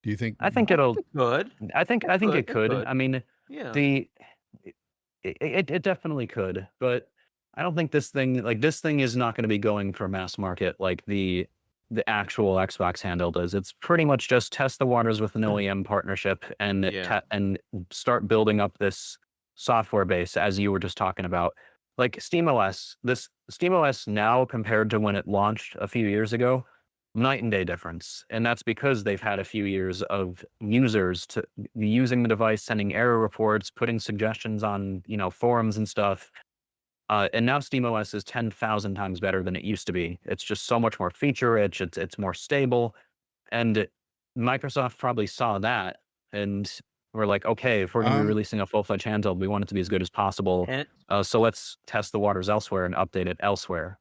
Do you think? I think it'll. It could. I think it could. I mean, yeah. It definitely could, but I don't think this thing is not going to be going for mass market like the the actual Xbox handheld is. It's pretty much just test the waters with an OEM partnership and Yeah. and start building up this software base as you were just talking about. Like SteamOS, this SteamOS now compared to when it launched a few years ago, night and day difference. And that's because they've had a few years of users to using the device, sending error reports, putting suggestions on, forums and stuff. And now SteamOS is 10,000 times better than it used to be. It's just so much more feature rich. It's more stable. And Microsoft probably saw that and we're like, okay, if we're going to be Um, releasing a full-fledged handheld, we want it to be as good as possible. And So let's test the waters elsewhere and update it elsewhere.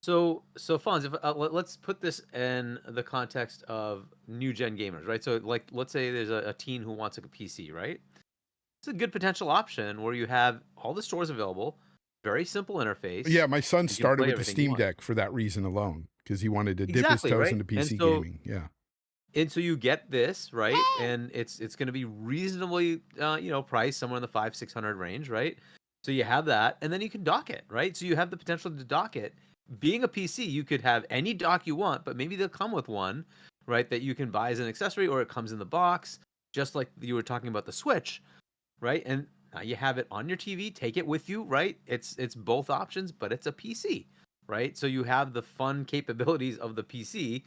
so Fonz, if let's put this in the context of new gen gamers, right? So like, let's say there's a teen who wants a PC, right? It's a good potential option where you have all the stores available, very simple interface. yeah, my son You can started play with the everything you Steam want. Deck for that reason alone, because he wanted to dip his Exactly, toes right? into And PC so gaming. Yeah. you get this, right? And it's going to be reasonably priced somewhere in the 500-600 range, right? So you have that, and then you can dock it, right? So you have the potential to dock it. Being a PC, you could have any dock you want, but maybe they'll come with one, right, that you can buy as an accessory, or it comes in the box, just like you were talking about the Switch, right? And now you have it on your TV, take it with you, right? It's both options, but it's a PC, right? So you have the fun capabilities of the PC,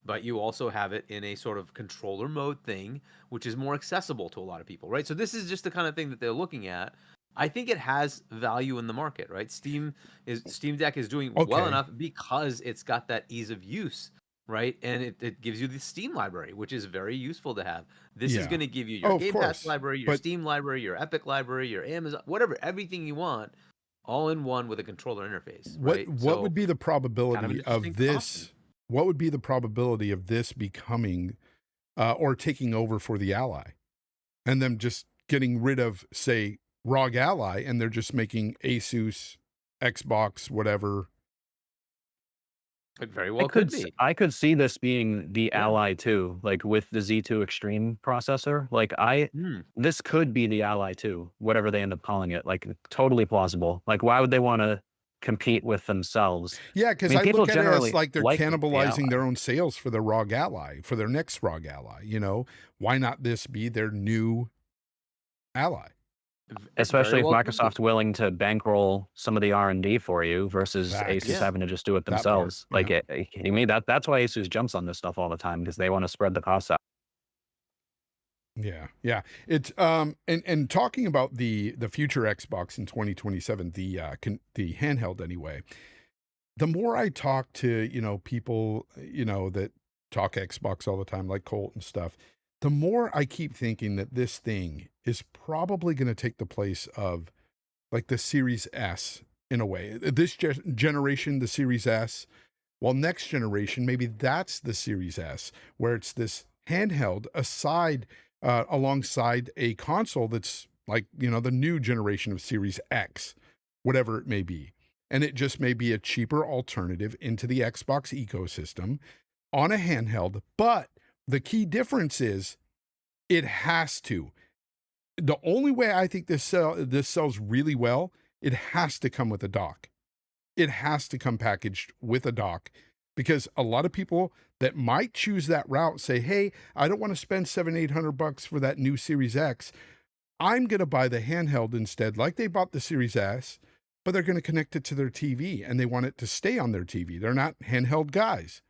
but you also have it in a sort of controller mode thing, which is more accessible to a lot of people, right? So this is just the kind of thing that they're looking at. I think it has value in the market, right? Steam Deck is doing well Okay. enough because it's got that ease of use, right? And it gives you the Steam library, which is very useful to have. This is Yeah. going to give you your Oh, of Game Pass course. library, your But Steam library, your Epic library, your Amazon, whatever, everything you want, all in one with a controller interface, right? what So would be the kind of an probability interesting of option. this? What would be the probability of this becoming or taking over for the Ally, and them just getting rid of, say, ROG Ally, and they're just making Asus, Xbox, whatever? It very well could be. I could see this being the Yeah. Ally too, like with the Z2 Extreme processor. Hmm. This could be the Ally 2, whatever they end up calling it. Like totally plausible. Like why would they want to compete with themselves? Yeah, I because mean, I people look at it as generally like they're like the cannibalizing Ally. their own sales for their ROG Ally, for their next ROG Ally. Why not this be their new Ally? It very Especially if well could be. Microsoft's willing to bankroll some of the R&D for you versus Asus Facts. Yeah. having to just do it That part. themselves. Yeah. Kidding me? That's why Asus jumps on this stuff all the time because they want to spread the costs out. Yeah, yeah. It's and talking about the future Xbox in 2027, the handheld anyway. The more I talk to, people, that talk Xbox all the time, like Colt and stuff, the more I keep thinking that this thing is probably going to take the place of like the Series S in a way. This generation, the Series S, while next generation, maybe that's the Series S, where it's this handheld alongside a console that's like, the new generation of Series X, whatever it may be. And it just may be a cheaper alternative into the Xbox ecosystem on a handheld. But the key difference is it has to. The only way I think this sells really well, it has to come with a dock. It has to come packaged with a dock, because a lot of people that might choose that route say, hey, I don't want to spend $700-800 for that new Series X. I'm going to buy the handheld instead, like they bought the Series S, but they're going to connect it to their TV and they want it to stay on their TV. They're not handheld guys.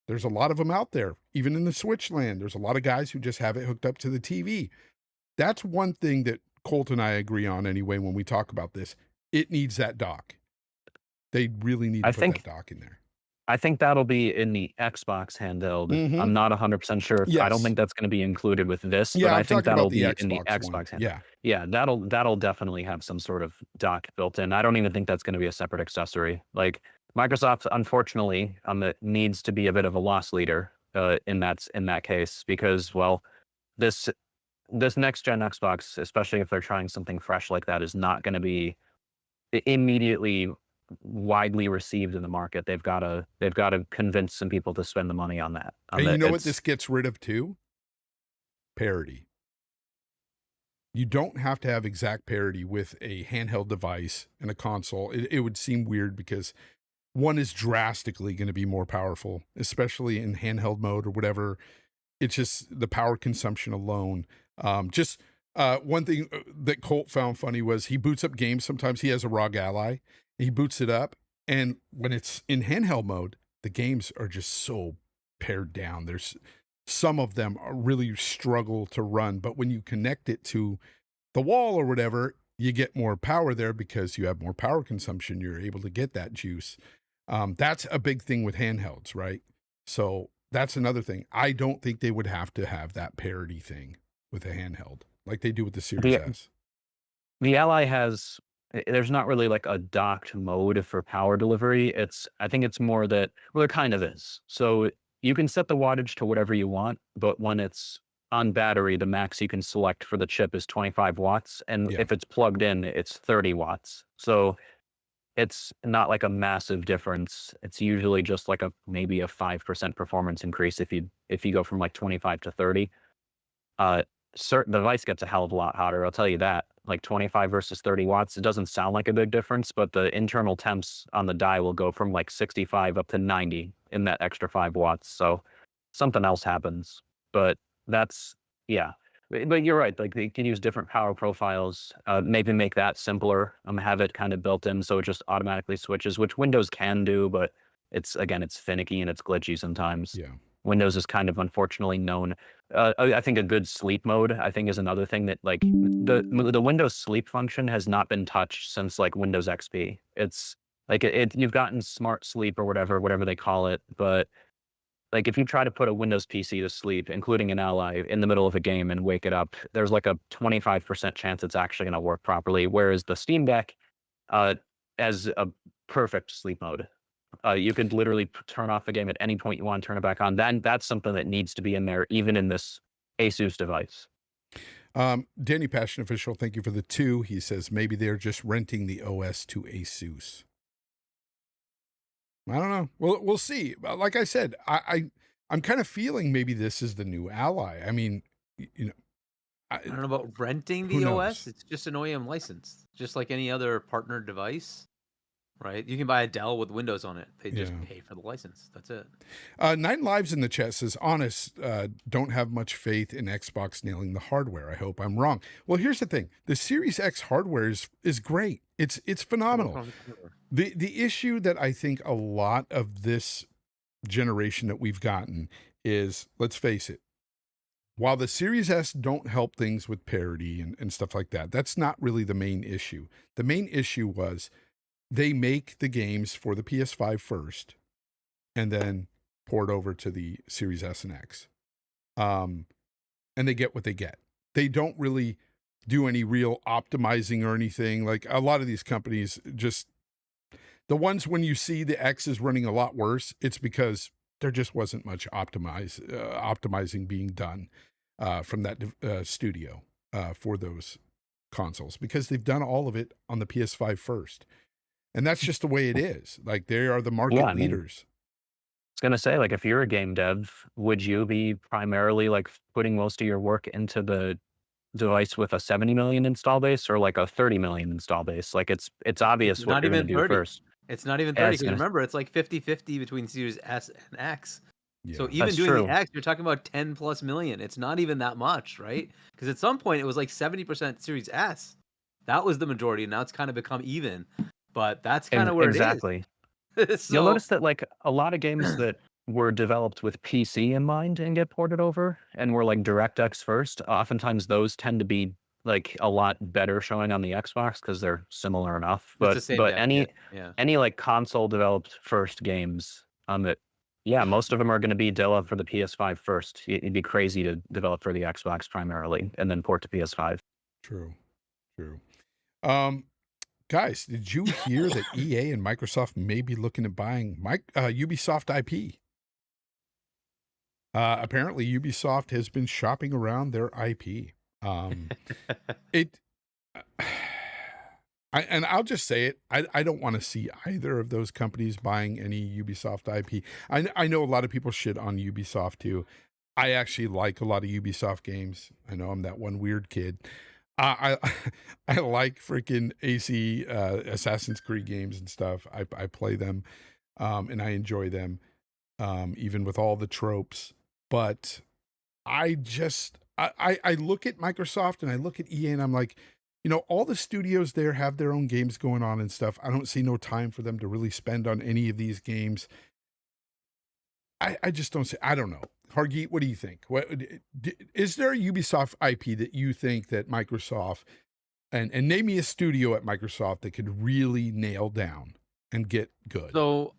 There's a lot of them out there, even in the Switch land. There's a lot of guys who just have it hooked up to the TV. That's one thing that Colt and I agree on anyway when we talk about this. It needs that dock. They really need I to put that think dock in there. I think that'll be in the Xbox handheld. Mm-hmm. I'm not 100% sure. I don't Yes. think that's going to be included with this, Yeah, but I I'm think talking about that'll the be in the Xbox one. Xbox handheld. Yeah. Yeah, that'll definitely have some sort of dock built in. I don't even think that's going to be a separate accessory. Like Microsoft, unfortunately, it needs to be a bit of a loss leader in that case because, well, this next gen Xbox, especially if they're trying something fresh like that, is not going to be immediately widely received in the market. They've got to convince some people to spend the money on that. And you know what this gets rid of too? Parity. You don't have to have exact parity with a handheld device and a console. It would seem weird because one is drastically going to be more powerful, especially in handheld mode or whatever. It's just the power consumption alone. One thing that Colt found funny was he boots up games. Sometimes he has a ROG Ally. He boots it up, and when it's in handheld mode, the games are just so pared down. There's some of them really struggle to run, but when you connect it to the wall or whatever, you get more power there because you have more power consumption. You're able to get that juice. That's a big thing with handhelds, right? So that's another thing. I don't think they would have to have that parity thing with a handheld like they do with the Series S. The Ally has, there's not really like a docked mode for power delivery. I think it's more that, well, there kind of is. So you can set the wattage to whatever you want, but when it's on battery, the max you can select for the chip is 25 watts. And if it's plugged in, it's 30 watts. So it's not like a massive difference. It's usually just like maybe a 5% performance increase if you go from like 25 to 30. The device gets a hell of a lot hotter, I'll tell you that. Like 25 versus 30 watts, it doesn't sound like a big difference, but the internal temps on the die will go from like 65 up to 90 in that extra 5 watts. So something else happens. But that's, yeah. But you're right. Like, they can use different power profiles, maybe make that simpler, have it kind of built in so it just automatically switches, which Windows can do, but it's finicky and it's glitchy sometimes. Yeah. Windows is kind of unfortunately known. I think a good sleep mode, I think, is another thing that, like, the Windows sleep function has not been touched since like Windows XP. It's like you've gotten smart sleep or whatever they call it, but like if you try to put a Windows PC to sleep, including an Ally, in the middle of a game and wake it up, there's like a 25% chance it's actually going to work properly. Whereas the Steam Deck has a perfect sleep mode. You could literally turn off the game at any point you want, turn it back on. That's something that needs to be in there, even in this Asus device. Danny Passion Official, thank you for the 2. He says maybe they're just renting the OS to Asus. I don't know. We'll see. Like I said, I'm kind of feeling maybe this is the new Ally. I mean, you know, I don't know about renting the OS. It's just an OEM license, just like any other partnered device, right? You can buy a Dell with Windows on it. They just pay for the license. That's it. 9 Lives in the chat says, honest, don't have much faith in Xbox nailing the hardware. I hope I'm wrong. Well, here's the thing. The Series X hardware is great. It's phenomenal. The issue that I think a lot of this generation that we've gotten is, let's face it, while the Series S don't help things with parity and stuff like that, that's not really the main issue. The main issue was they make the games for the PS5 first and then port over to the Series S and X. And they get what they get. They don't really do any real optimizing or anything. Like a lot of these companies, just the ones when you see the X is running a lot worse, it's because there just wasn't much optimizing being done from that studio for those consoles, because they've done all of it on the PS5 first. And that's just the way it is. Like, they are the market leaders. I was going to say, like, if you're a game dev, would you be primarily like putting most of your work into the device with a 70 million install base or like a 30 million install base? Like, it's obvious what you're going to do first. It's not even 30, because remember, it's like 50-50 between Series S and X. Yeah. So even doing the X, you're talking about 10 plus million. It's not even that much, right? Because at some point it was like 70% Series S. That was the majority, and now it's kind of become even. But that's kind of where exactly. it is. You'll notice that like a lot of games that were developed with PC in mind and get ported over and were like DirectX first, oftentimes those tend to be like a lot better showing on the Xbox because they're similar enough. But any like console developed first games most of them are going to be developed for the PS5 first. It'd be crazy to develop for the Xbox primarily and then port to PS5. True. Guys, did you hear that EA and Microsoft may be looking at buying Ubisoft IP? Apparently, Ubisoft has been shopping around their IP. I'll just say it. I don't want to see either of those companies buying any Ubisoft IP. I know a lot of people shit on Ubisoft too. I actually like a lot of Ubisoft games. I know I'm that one weird kid. I like freaking AC Assassin's Creed games and stuff. I play them. and I enjoy them, even with all the tropes. But I look at Microsoft and I look at EA and I'm like, all the studios there have their own games going on and stuff. I don't see no time for them to really spend on any of these games. I just don't see. I don't know. Hargeet, what do you think? Is there a Ubisoft IP that you think that Microsoft and name me a studio at Microsoft that could really nail down and get good? So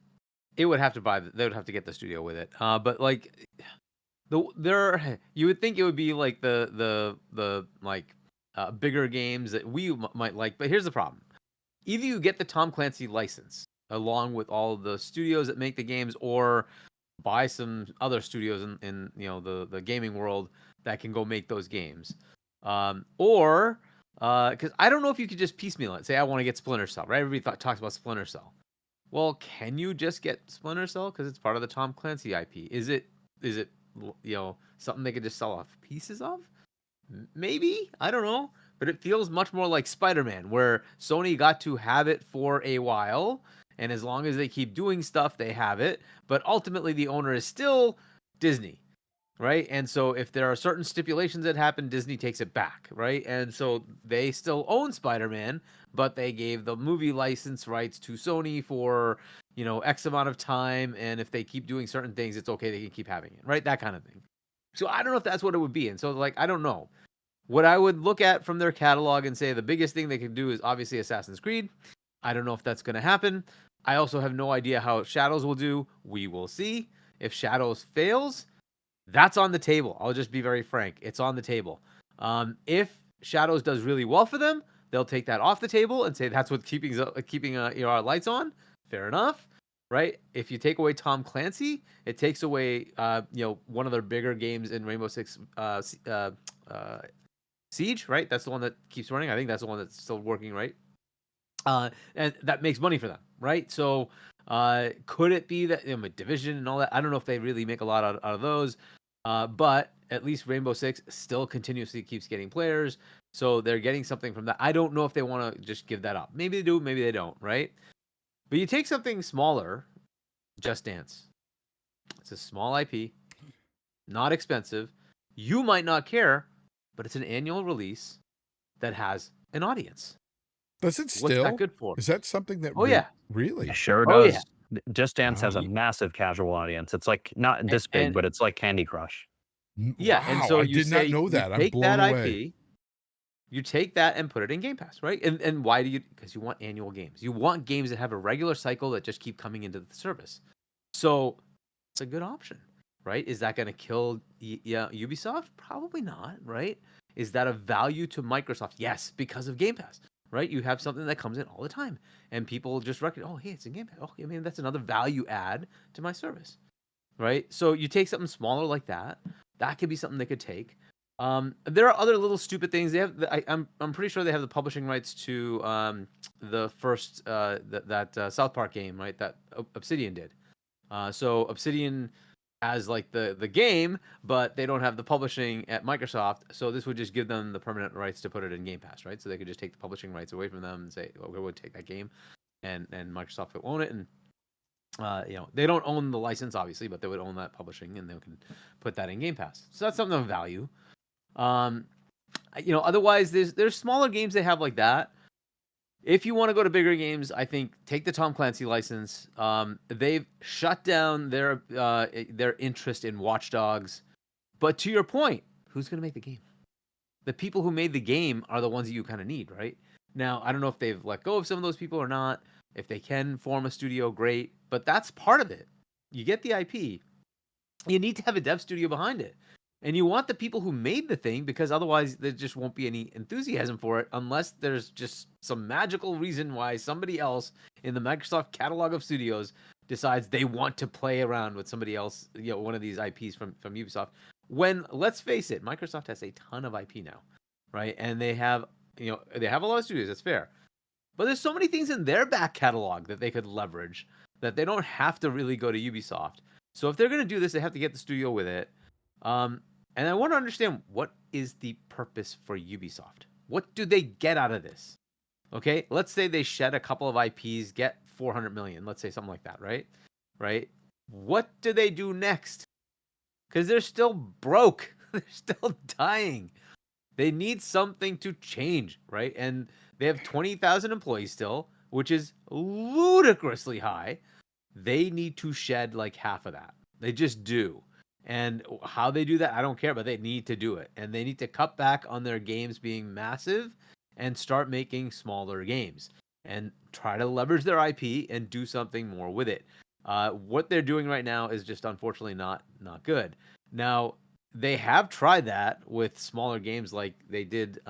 it would have to they would have to get the studio with it. But like you would think it would be like the bigger games that we might like. But here's the problem: either you get the Tom Clancy license along with all the studios that make the games, or buy some other studios in the gaming world that can go make those games. Or because I don't know if you could just piecemeal it. Say I want to get Splinter Cell, right? Everybody talks about Splinter Cell. Well, can you just get Splinter Cell because it's part of the Tom Clancy IP? Is it something they could just sell off pieces of? Maybe, I don't know, but it feels much more like Spider-Man, where Sony got to have it for a while, and as long as they keep doing stuff, they have it. But ultimately, the owner is still Disney, right? And so if there are certain stipulations that happen, Disney takes it back, right? And so they still own Spider-Man, but they gave the movie license rights to Sony for, X amount of time. And if they keep doing certain things, it's okay. They can keep having it, right? That kind of thing. So I don't know if that's what it would be. And so, I don't know. What I would look at from their catalog and say the biggest thing they could do is obviously Assassin's Creed. I don't know if that's going to happen. I also have no idea how Shadows will do. We will see. If Shadows fails, that's on the table. I'll just be very frank. It's on the table. If Shadows does really well for them, they'll take that off the table and say that's what's keeping our lights on. Fair enough, right? If you take away Tom Clancy, it takes away one of their bigger games in Rainbow Six Siege, right? That's the one that keeps running. I think that's the one that's still working, right? And that makes money for them, right? So could it be that Division and all that? I don't know if they really make a lot out of those, but at least Rainbow Six still continuously keeps getting players, so they're getting something from that. I don't know if they want to just give that up. Maybe they do, maybe they don't, right? But you take something smaller, Just Dance. It's a small IP, not expensive. You might not care, but it's an annual release that has an audience. Does it still? What's that good for? Is that something that? Oh yeah, really? It sure Oh, does. Just Dance has a massive casual audience. It's like not this big, but it's like Candy Crush. Yeah, wow, and so I did not know that. I'm blown away. You take that and put it in Game Pass, right? And why do you? Because you want annual games. You want games that have a regular cycle that just keep coming into the service. So it's a good option, right? Is that going to kill Ubisoft? Probably not, right? Is that a value to Microsoft? Yes, because of Game Pass, right? You have something that comes in all the time, and people just recognize, oh, hey, it's in Game Pass. Oh, I mean, that's another value add to my service, right? So you take something smaller like that. That could be something they could take. There are other little stupid things. They have. I'm pretty sure they have the publishing rights to the first that South Park game, right? That Obsidian did. So Obsidian has like the game, but they don't have the publishing at Microsoft. So this would just give them the permanent rights to put it in Game Pass, right? So they could just take the publishing rights away from them and say, well, we would take that game, and Microsoft will own it. And they don't own the license obviously, but they would own that publishing, and they can put that in Game Pass. So that's something of value. Otherwise there's smaller games they have like that. If you want to go to bigger games, I think take the Tom Clancy license. They've shut down their interest in Watch Dogs. But to your point, who's going to make the game? The people who made the game are the ones that you kind of need, right? Now, I don't know if they've let go of some of those people or not. If they can form a studio, great. But that's part of it. You get the IP. You need to have a dev studio behind it. And you want the people who made the thing, because otherwise there just won't be any enthusiasm for it unless there's just some magical reason why somebody else in the Microsoft catalog of studios decides they want to play around with somebody else, one of these IPs from Ubisoft. When, let's face it, Microsoft has a ton of IP now, right? And they have a lot of studios, that's fair. But there's so many things in their back catalog that they could leverage that they don't have to really go to Ubisoft. So if they're going to do this, they have to get the studio with it. And I want to understand, what is the purpose for Ubisoft? What do they get out of this? Okay, let's say they shed a couple of IPs, get 400 million, let's say something like that, right? Right? What do they do next? Because they're still broke. They're still dying. They need something to change, right? And they have 20,000 employees still, which is ludicrously high. They need to shed like half of that. They just do. And how they do that, I don't care, but they need to do it. And they need to cut back on their games being massive and start making smaller games and try to leverage their IP and do something more with it. What they're doing right now is just unfortunately not good. Now, they have tried that with smaller games like they did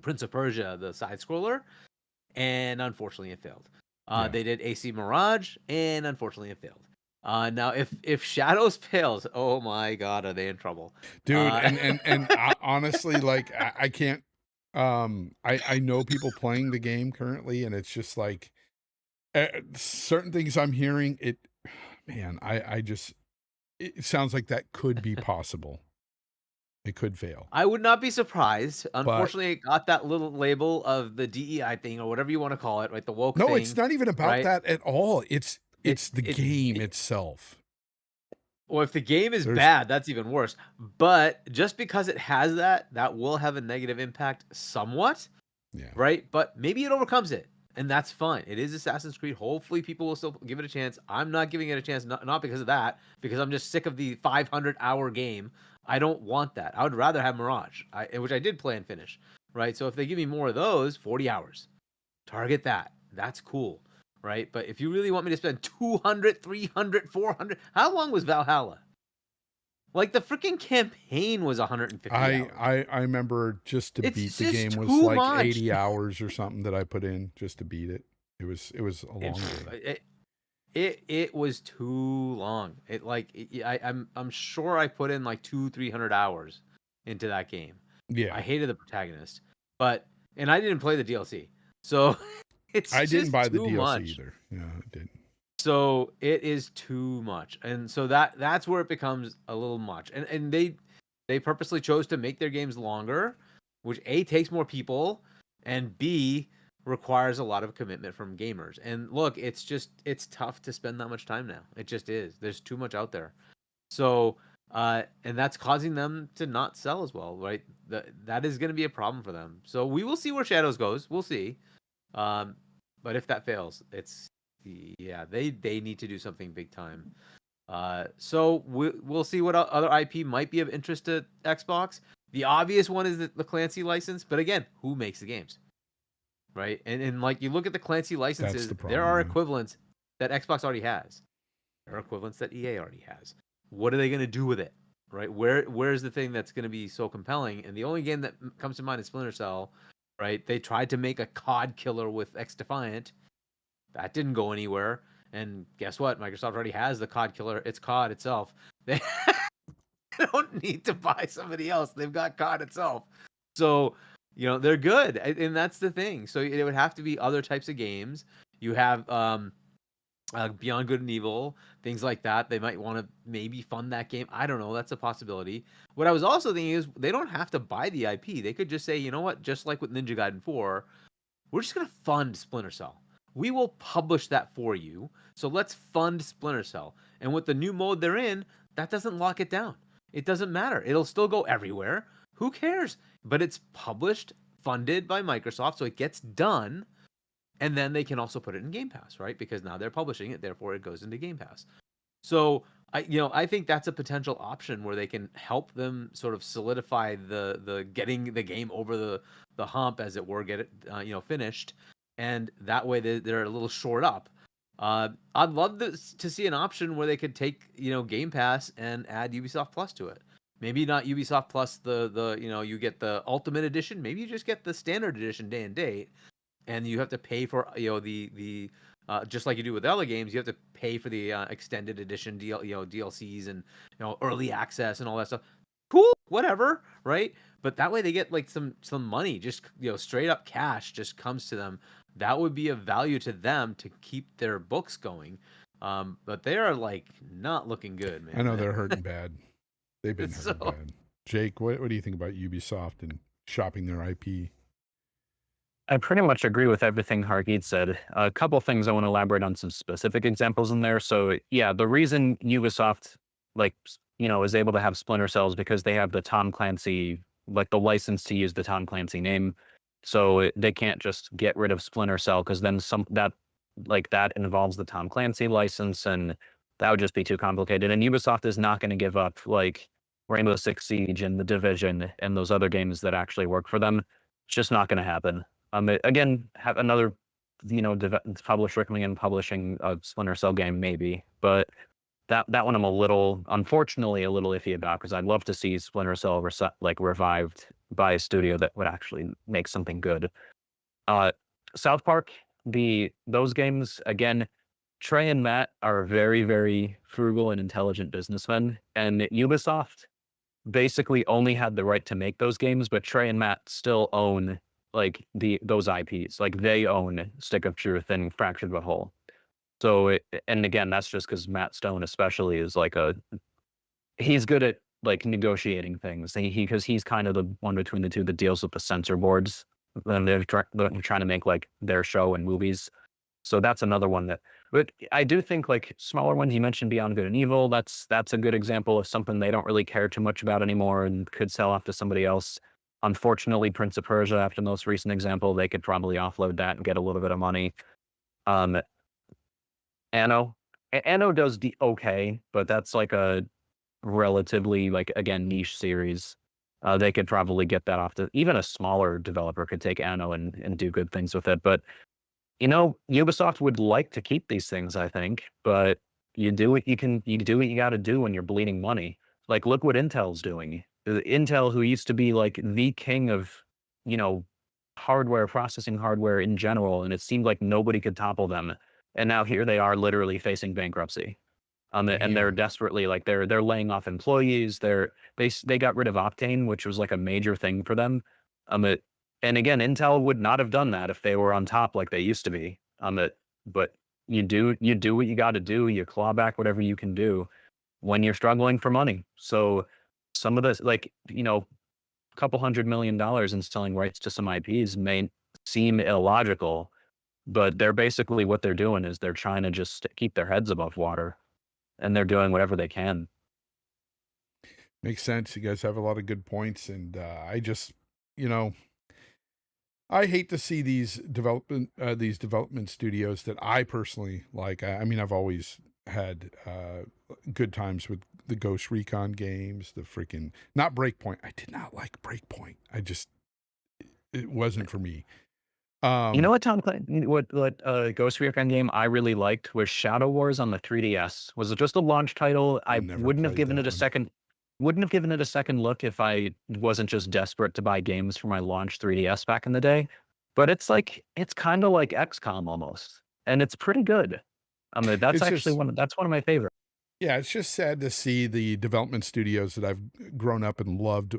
Prince of Persia, the side scroller, and unfortunately it failed. They did AC Mirage, and unfortunately it failed. Now, if Shadows fails, oh my god, are they in trouble, dude? And honestly, like I can't. I know people playing the game currently, and it's just like certain things I'm hearing. Man, I just it sounds like that could be possible. It could fail. I would not be surprised. Unfortunately, it got that little label of the DEI thing or whatever you want to call it, right? The woke thing. No, it's not even about right? that at all. It's the game itself. Well, if the game is bad, that's even worse. But just because it has that will have a negative impact somewhat. Yeah. Right? But maybe it overcomes it. And that's fine. It is Assassin's Creed. Hopefully people will still give it a chance. I'm not giving it a chance, not because of that, because I'm just sick of the 500-hour game. I don't want that. I would rather have Mirage, which I did play and finish. Right? So if they give me more of those, 40 hours. Target that. That's cool. Right? But if you really want me to spend 200, 300, 400, how long was Valhalla? Like the freaking campaign was 150 hours. I remember just to beat the game was like 80 hours or something that I put in just to beat it. It was a long game. It was too long. I'm sure I put in like 200-300 hours into that game. Yeah. I hated the protagonist, and I didn't play the DLC. So I didn't buy the DLC much. either. Yeah, I didn't. So it is too much. And so that's where it becomes a little much. And they purposely chose to make their games longer, which A, takes more people, and B, requires a lot of commitment from gamers. And look, it's tough to spend that much time now. It just is. There's too much out there. So and that's causing them to not sell as well, right? That is going to be a problem for them. So we will see where Shadows goes. We'll see. But if that fails, they need to do something big time. So we'll see what other IP might be of interest to Xbox. The obvious one is the Clancy license, but again, who makes the games, right? And like you look at the Clancy licenses, there are equivalents that Xbox already has. There are equivalents that EA already has. What are they going to do with it, right? Where's the thing that's going to be so compelling? And the only game that comes to mind is Splinter Cell, right? They tried to make a COD killer with X Defiant. That didn't go anywhere. And guess what? Microsoft already has the COD killer. It's COD itself. They don't need to buy somebody else. They've got COD itself. So, they're good. And that's the thing. So it would have to be other types of games. You have Beyond Good and Evil, things like that. They might want to maybe fund that game. I don't know. That's a possibility. What I was also thinking is they don't have to buy the IP. They could just say, you know what? Just like with Ninja Gaiden 4, we're just going to fund Splinter Cell. We will publish that for you. So let's fund Splinter Cell. And with the new mode they're in, that doesn't lock it down. It doesn't matter. It'll still go everywhere. Who cares? But it's published, funded by Microsoft, so it gets done. And then they can also put it in Game Pass, right? Because now they're publishing it, therefore it goes into Game Pass. So I think that's a potential option where they can help them sort of solidify the getting the game over the hump, as it were, get it finished. And that way they're a little short up. I'd love to see an option where they could take Game Pass and add Ubisoft Plus to it. Maybe not Ubisoft Plus the you get the Ultimate Edition. Maybe you just get the Standard Edition day and date, and you have to pay for the just like you do with other games. You have to pay for the Extended Edition DLCs and early access and all that stuff. Cool, whatever, right? But that way they get like some money, just straight up cash just comes to them. That would be of value to them to keep their books going. But they are like not looking good, man. I know they're hurting bad. They've been hurting bad. Jake, what do you think about Ubisoft and shopping their IP? I pretty much agree with everything Hargeet said. A couple things I want to elaborate on some specific examples in there. So yeah, the reason Ubisoft is able to have Splinter Cell is because they have the Tom Clancy, like the license to use the Tom Clancy name. So they can't just get rid of Splinter Cell because then that involves the Tom Clancy license and that would just be too complicated. And Ubisoft is not going to give up like Rainbow Six Siege and The Division and those other games that actually work for them. It's just not going to happen. Again, have another, working and publishing a Splinter Cell game, maybe, but that one I'm unfortunately, a little iffy about because I'd love to see Splinter Cell revived by a studio that would actually make something good. South Park, those games again. Trey and Matt are very, very frugal and intelligent businessmen, and Ubisoft basically only had the right to make those games, but Trey and Matt still own like those IPs. Like they own Stick of Truth and Fractured But Whole. So and again, that's just because Matt Stone especially is he's good at like negotiating things. Because he's kind of the one between the two that deals with the censor boards. And they're trying to make like their show and movies. So that's another one but I do think like smaller ones you mentioned Beyond Good and Evil, that's a good example of something they don't really care too much about anymore and could sell off to somebody else. Unfortunately, Prince of Persia, after the most recent example, they could probably offload that and get a little bit of money. Anno does okay, but that's like a relatively like again niche series. They could probably get that off to even a smaller developer could take Anno and do good things with it. But Ubisoft would like to keep these things, I think, but you do what you do what you got to do when you're bleeding money. Like, look what Intel's doing. Intel, who used to be like the king of, processing hardware in general, and it seemed like nobody could topple them. And now here they are literally facing bankruptcy. And they're desperately like they're laying off employees. They got rid of Optane, which was like a major thing for them. And again, Intel would not have done that if they were on top like they used to be. But you do what you got to do. You claw back whatever you can do when you're struggling for money. So some of this, a couple $100 million in selling rights to some IPs may seem illogical, but they're basically what they're doing is they're trying to just keep their heads above water, and they're doing whatever they can. Makes sense. You guys have a lot of good points, and I just, I hate to see these development studios that I personally like. I mean, I've always had good times with the Ghost Recon games, the freaking not Breakpoint. I did not like Breakpoint. It wasn't for me. You know what, Tom? What Ghost Recon game I really liked was Shadow Wars on the 3DS. Was it just a launch title? I wouldn't have given it a second. Wouldn't have given it a second look if I wasn't just desperate to buy games for my launch 3DS back in the day. But it's kind of like XCOM almost, and it's pretty good. That's one of my favorites. Yeah, it's just sad to see the development studios that I've grown up and loved,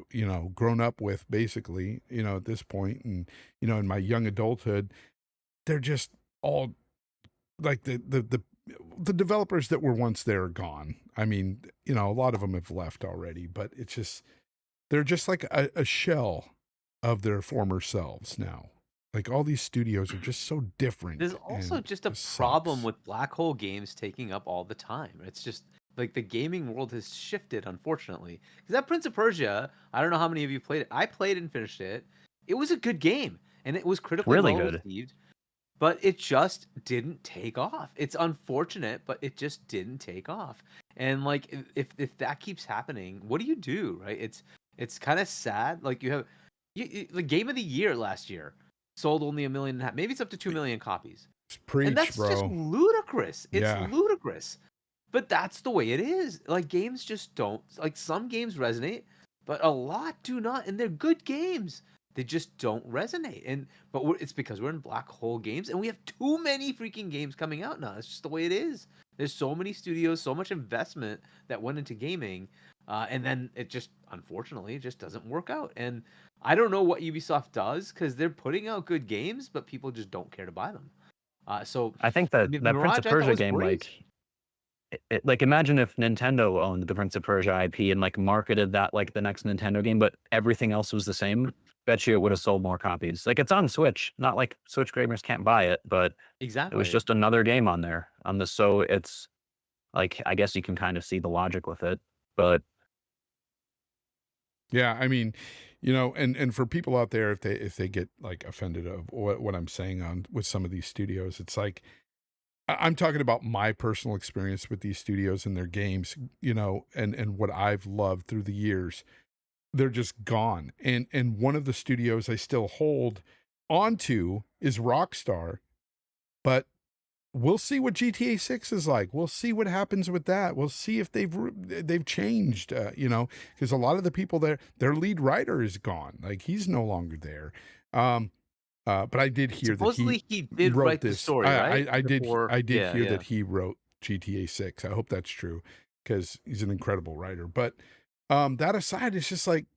grown up with basically, at this point, and in my young adulthood, they're just all like the developers that were once there are gone. I mean, a lot of them have left already, but they're just like a shell of their former selves now. Like all these studios are just so different. There's also just a problem with black hole games taking up all the time. It's just like the gaming world has shifted, unfortunately. Because that Prince of Persia, I don't know how many of you played it. I played and finished it. It was a good game, and it was critically really well good. received. But it just didn't take off. It's unfortunate, but it just didn't take off. And like, if that keeps happening, what do you do, right? It's kind of sad. Like you have the game of the year last year sold only 1.5 million. Maybe it's up to 2 million copies. Preach, and that's bro. just ludicrous. It's Yeah. ludicrous. But that's the way it is. Like games just don't. Like some games resonate, but a lot do not, and they're good games. They just don't resonate. But it's because we're in black hole games, and we have too many freaking games coming out now. It's just the way it is. There's so many studios, so much investment that went into gaming, and then it just, unfortunately, it just doesn't work out. And I don't know what Ubisoft does because they're putting out good games, but people just don't care to buy them. So I think that Prince of Persia game, like imagine if Nintendo owned the Prince of Persia IP and like marketed that like the next Nintendo game, but everything else was the same. bet you it would have sold more copies. Like it's on Switch, not like Switch gamers can't buy it, but it was Exactly. just another game on there. So it's like I guess you can kind of see the logic with it, but Yeah, I mean, you know, and for people out there, if they get like offended of what I'm saying on with some of these studios, it's like I'm talking about my personal experience with these studios and their games, you know, and what I've loved through the years. They're just gone. And one of the studios I still hold onto is Rockstar, but we'll see what GTA 6 is like. We'll see what happens with that. We'll see if they've changed, you know, because a lot of the people there, their lead writer is gone. Like he's no longer there. But I did hear Supposedly that he did wrote write the this. story, right? I did Before, yeah, hear yeah. that he wrote GTA 6. I hope that's true because he's an incredible writer. But that aside, it's just like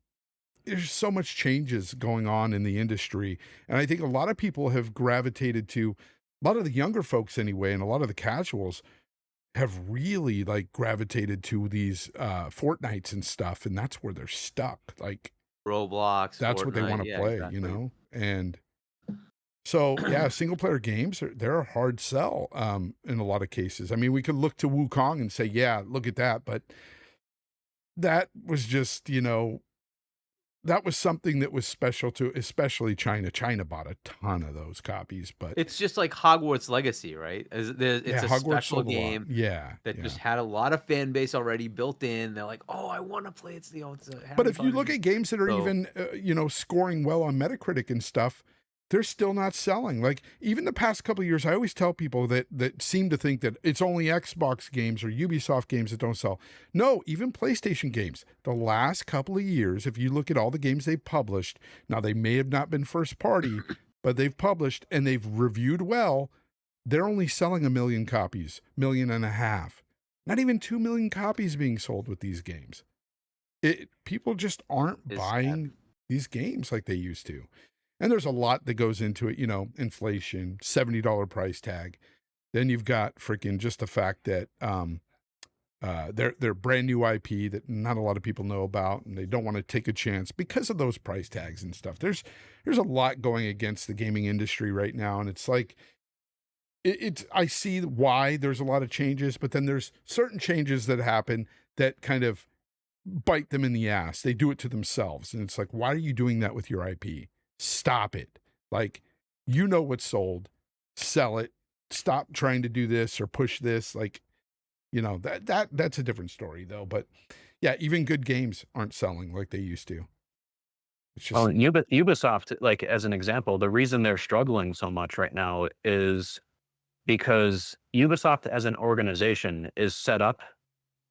there's so much changes going on in the industry. And I think a lot of people have gravitated to, a lot of the younger folks anyway, and a lot of the casuals have really like gravitated to these Fortnites and stuff. And that's where they're stuck. Like Roblox, that's what they Fortnite, want to yeah, play, exactly. you know? And so, yeah, single player games, they're a hard sell in a lot of cases. I mean, we could look to Wukong and say, yeah, look at that. But that was just, you know, that was something that was special to, especially China. China bought a ton of those copies, but It's just like Hogwarts Legacy, right? It's yeah, a Hogwarts special sold a lot. game Yeah, that yeah. just had a lot of fan base already built in. They're like, "Oh, I want to play." It's it's a But Harry if you Potter look game. at games that are So even, you know, scoring well on Metacritic and stuff, they're still not selling. Like even the past couple of years, I always tell people that seem to think that it's only Xbox games or Ubisoft games that don't sell. No, even PlayStation games. The last couple of years, if you look at all the games they've published, now they may have not been first party, but they've published and they've reviewed well. They're only selling 1 million copies, 1.5 million. Not even 2 million copies being sold with these games. People just aren't it's sad. buying these games like they used to. And there's a lot that goes into it, you know, inflation, $70 price tag. Then you've got freaking just the fact that they're brand new IP that not a lot of people know about, and they don't want to take a chance because of those price tags and stuff. There's a lot going against the gaming industry right now, and it's like it's I see why there's a lot of changes, but then there's certain changes that happen that kind of bite them in the ass. They do it to themselves. And it's like, why are you doing that with your IP? Stop it. Like, you know what's sold, sell it. Stop trying to do this or push this. Like, you know, that's a different story though. But yeah, even good games aren't selling like they used to. It's just well, Ubisoft, like as an example, the reason they're struggling so much right now is because Ubisoft as an organization is set up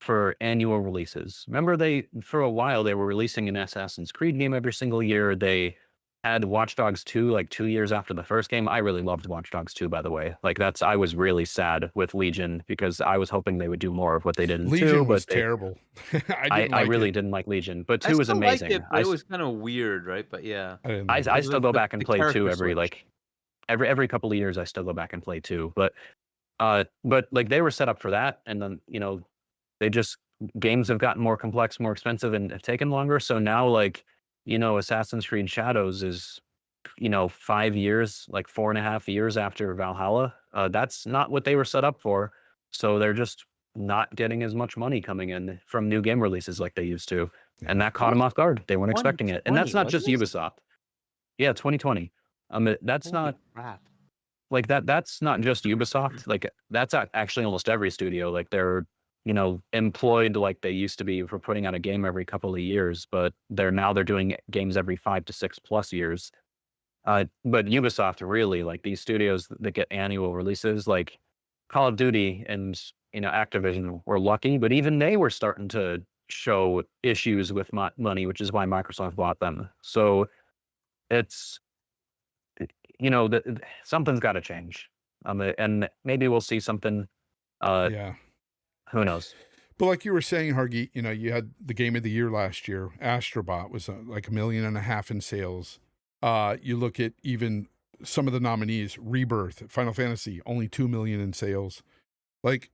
for annual releases. Remember for a while they were releasing an Assassin's Creed game every single year. They had Watch Dogs 2 like 2 years after the first game. I really loved Watch Dogs 2, by the way. Like I was really sad with Legion because I was hoping they would do more of what they did in 2, Legion was but terrible. I didn't I like really it. didn't like Legion, but I 2 was still liked amazing. it, but it was kind of weird, right? But yeah, I didn't like I it. still go back and the play 2 character every switch. like every couple of years I still go back and play 2. But like they were set up for that, and then they just games have gotten more complex, more expensive, and have taken longer. So now, like, Assassin's Creed Shadows is, 5 years, like 4.5 years after Valhalla. That's not what they were set up for. So they're just not getting as much money coming in from new game releases like they used to. And Yeah. that caught them off guard. They weren't expecting it. And that's 2020, not just wasn't it? Ubisoft. Yeah, 2020. That's Holy not crap. like that's not just Ubisoft. Like that's actually almost every studio. Like they're employed like they used to be for putting out a game every couple of years, but they're doing games every 5 to 6 plus years. But Ubisoft really, like these studios that get annual releases, like Call of Duty and Activision were lucky, but even they were starting to show issues with money, which is why Microsoft bought them. So it's something's got to change, and maybe we'll see something. Yeah. Who knows? But like you were saying, Hargeet, you had the game of the year last year. Astrobot was like 1.5 million in sales. You look at even some of the nominees, Rebirth, Final Fantasy, only 2 million in sales. Like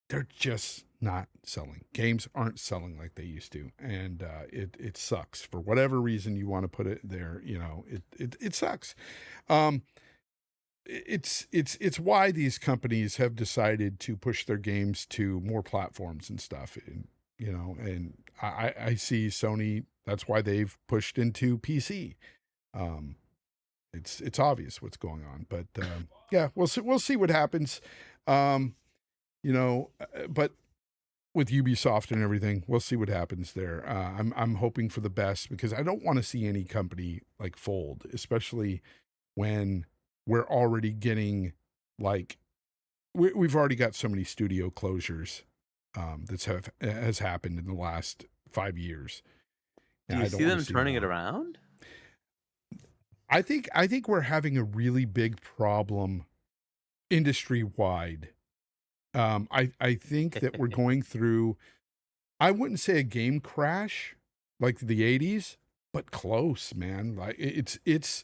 they're just not selling. Games aren't selling like they used to, and it sucks for whatever reason you want to put it there. You know, it sucks. It's why these companies have decided to push their games to more platforms and stuff. And, you know, and I see Sony. That's why they've pushed into PC. It's obvious what's going on, but yeah, we'll see what happens. You know, but with Ubisoft and everything, we'll see what happens there. I'm hoping for the best because I don't want to see any company like fold, especially when we're already getting like we've already got so many studio closures has happened in the last 5 years. Do you see them turning it around? I think we're having a really big problem industry wide. I think that we're going through, I wouldn't say a game crash like the 80s, but close, man. Like it's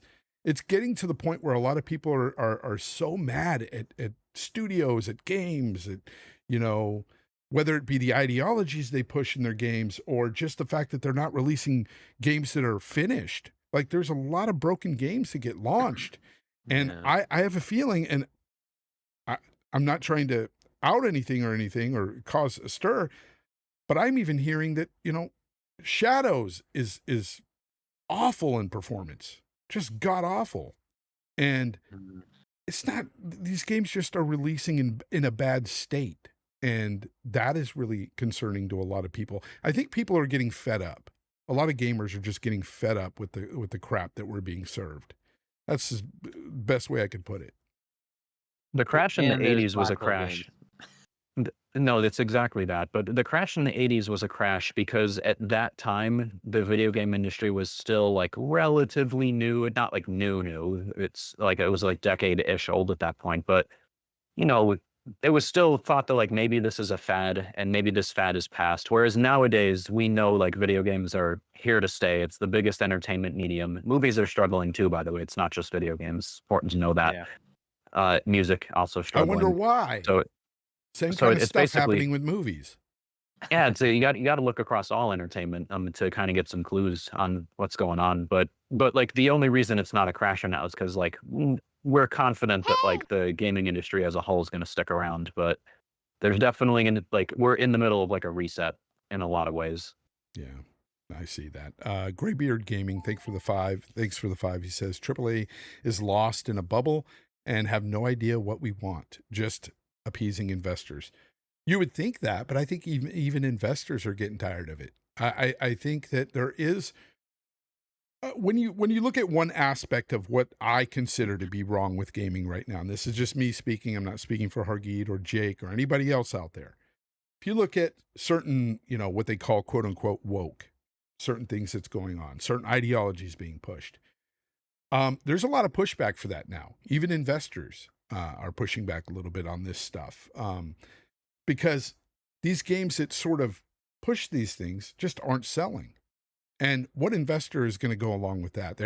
getting to the point where a lot of people are so mad at studios, at games, at, you know, whether it be the ideologies they push in their games or just the fact that they're not releasing games that are finished. Like there's a lot of broken games that get launched. And I have a feeling, and I'm not trying to out anything or cause a stir, but I'm even hearing that, you know, Shadows is awful in performance, just god awful. And it's not, these games just are releasing in a bad state. And that is really concerning to a lot of people. I think people are getting fed up. A lot of gamers are just getting fed up with the crap that we're being served. That's the best way I could put it. The crash in the 80s was a crash. No, that's exactly that. But the crash in the 80s was a crash because at that time, the video game industry was still like relatively new. Not like new. It's like it was like decade-ish old at that point. But, you know, it was still thought that like maybe this is a fad and maybe this fad is past. Whereas nowadays we know like video games are here to stay. It's the biggest entertainment medium. Movies are struggling too, by the way. It's not just video games. Important to know that. Yeah. Music also struggling. I wonder why. Same kind of stuff happening with movies. Yeah, so you got to look across all entertainment to kind of get some clues on what's going on. But like the only reason it's not a crash right now is because like we're confident that like the gaming industry as a whole is going to stick around. But there's definitely we're in the middle of like a reset in a lot of ways. Yeah, I see that. Graybeard Gaming, thanks for the 5. He says AAA is lost in a bubble and have no idea what we want. Just appeasing investors. You would think that, but I think even investors are getting tired of it. I think that there is when you look at one aspect of what I consider to be wrong with gaming right now, and this is just me speaking, I'm not speaking for Hargeet or Jake or anybody else out there. If you look at certain, you know, what they call quote unquote woke, certain things that's going on, certain ideologies being pushed, there's a lot of pushback for that now. Even investors are pushing back a little bit on this stuff because these games that sort of push these things just aren't selling. And what investor is going to go along with that?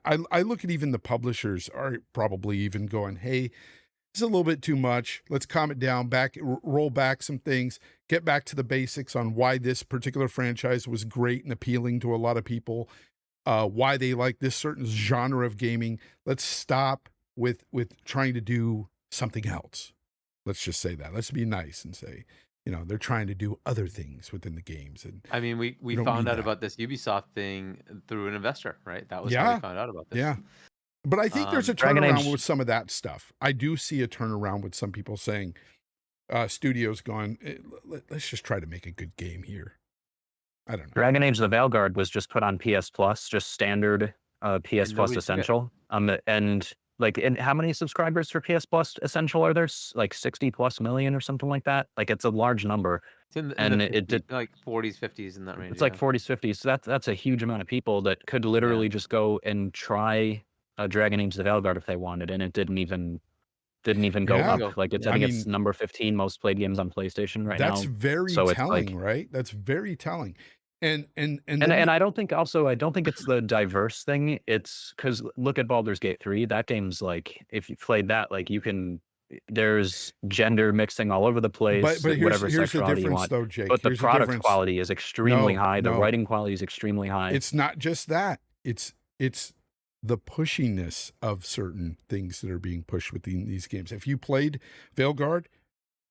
I look at even the publishers are probably even going, hey, this is a little bit too much. Let's calm it down, roll back some things, get back to the basics on why this particular franchise was great and appealing to a lot of people, why they like this certain genre of gaming. Let's stop with trying to do something else. Let's just say that. Let's be nice and say, you know, they're trying to do other things within the games. And I mean, we found out about this Ubisoft thing through an investor, right? That was how we found out about this. Yeah. But I think there's a turnaround with some of that stuff. I do see a turnaround with some people saying, studios going, let's just try to make a good game here. I don't know. Dragon Age the Veilguard was just put on PS Plus, just standard PS Plus Essential. And like, and how many subscribers for PS Plus Essential are there? Like 60 plus million or something like that. Like it's a large number. It's it did like 40s, 50s in that range. It's like 40s, 50s. So that's a huge amount of people that could literally just go and try Dragon Age the Veilguard if they wanted, and it didn't even go up. Like I think it's number 15 most played games on PlayStation right now. That's very telling, right? That's very telling. And I don't think it's the diverse thing. It's because look at Baldur's Gate 3. That game's like, if you played that, like you can there's gender mixing all over the place, But whatever here's the sexuality you difference want. though, Jake. But the Here's the product difference. quality is extremely high. The No. writing quality is extremely high. It's not just that. It's the pushiness of certain things that are being pushed within these games. If you played Veilguard,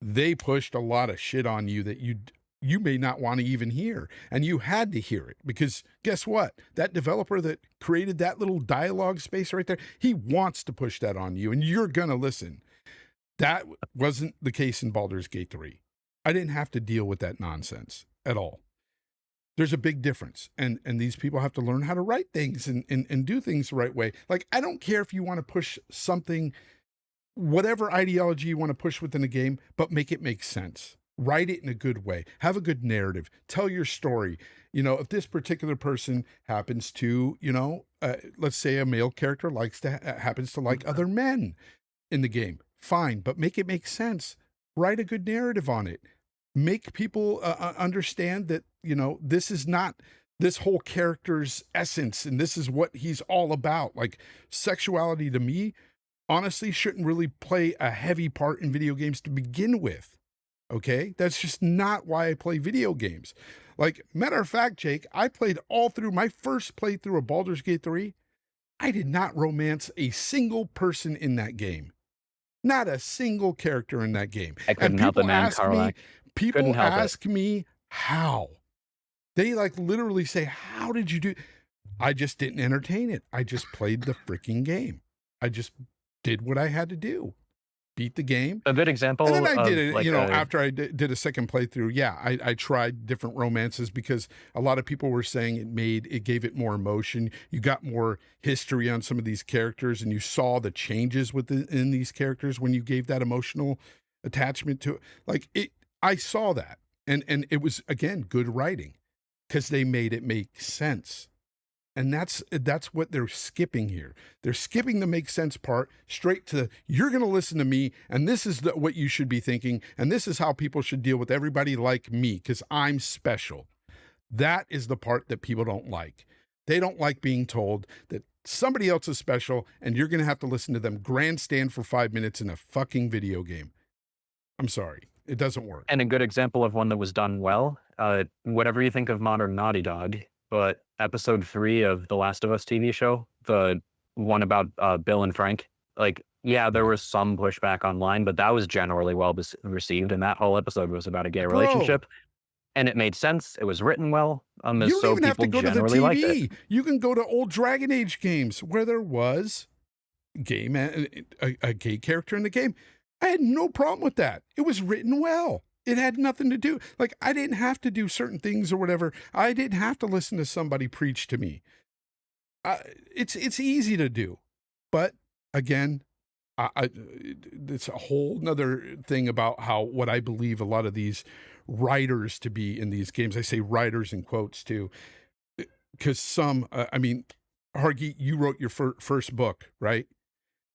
they pushed a lot of shit on you that you may not want to even hear, and you had to hear it because guess what? That developer that created that little dialogue space right there, he wants to push that on you, and you're gonna listen. That wasn't the case in Baldur's Gate 3. I didn't have to deal with that nonsense at all. There's a big difference, and these people have to learn how to write things and do things the right way. Like, I don't care if you want to push something, whatever ideology you want to push within a game, but make it make sense. Write it in a good way. Have a good narrative. Tell your story. You know, if this particular person happens to, let's say a male character happens to like other men in the game, fine, but make it make sense. Write a good narrative on it. Make people understand that, this is not this whole character's essence and this is what he's all about. Like, sexuality to me, honestly, shouldn't really play a heavy part in video games to begin with. Okay? That's just not why I play video games. Like, matter of fact, Jake, I played all through my first playthrough of Baldur's Gate 3. I did not romance a single person in that game. Not a single character in that game. I couldn't help it, man, Carlac. People ask me how. They like literally say, how did you do? I just didn't entertain it. I just played the freaking game. I just did what I had to do. Beat the game. A good example. And then I did it, after I did a second playthrough. Yeah, I tried different romances because a lot of people were saying it gave it more emotion. You got more history on some of these characters and you saw the changes within these characters when you gave that emotional attachment to it. Like, I saw that. And it was, again, good writing because they made it make sense. And that's what they're skipping here. They're skipping the make sense part straight to, you're going to listen to me, and this is what you should be thinking, and this is how people should deal with everybody like me, because I'm special. That is the part that people don't like. They don't like being told that somebody else is special, and you're going to have to listen to them grandstand for 5 minutes in a fucking video game. I'm sorry. It doesn't work. And a good example of one that was done well, whatever you think of modern Naughty Dog, but episode 3 of the Last of Us TV show, the one about Bill and Frank, there was some pushback online, but that was generally well received. And that whole episode was about a gay relationship. And it made sense. It was written well. You don't even have to go to the TV. You can go to old Dragon Age games where there was a gay character in the game. I had no problem with that. It was written well. It had nothing to do. Like, I didn't have to do certain things or whatever. I didn't have to listen to somebody preach to me. It's easy to do. But again, it's a whole nother thing about what I believe a lot of these writers to be in these games. I say writers in quotes too, because some, Hargi, you wrote your first book, right?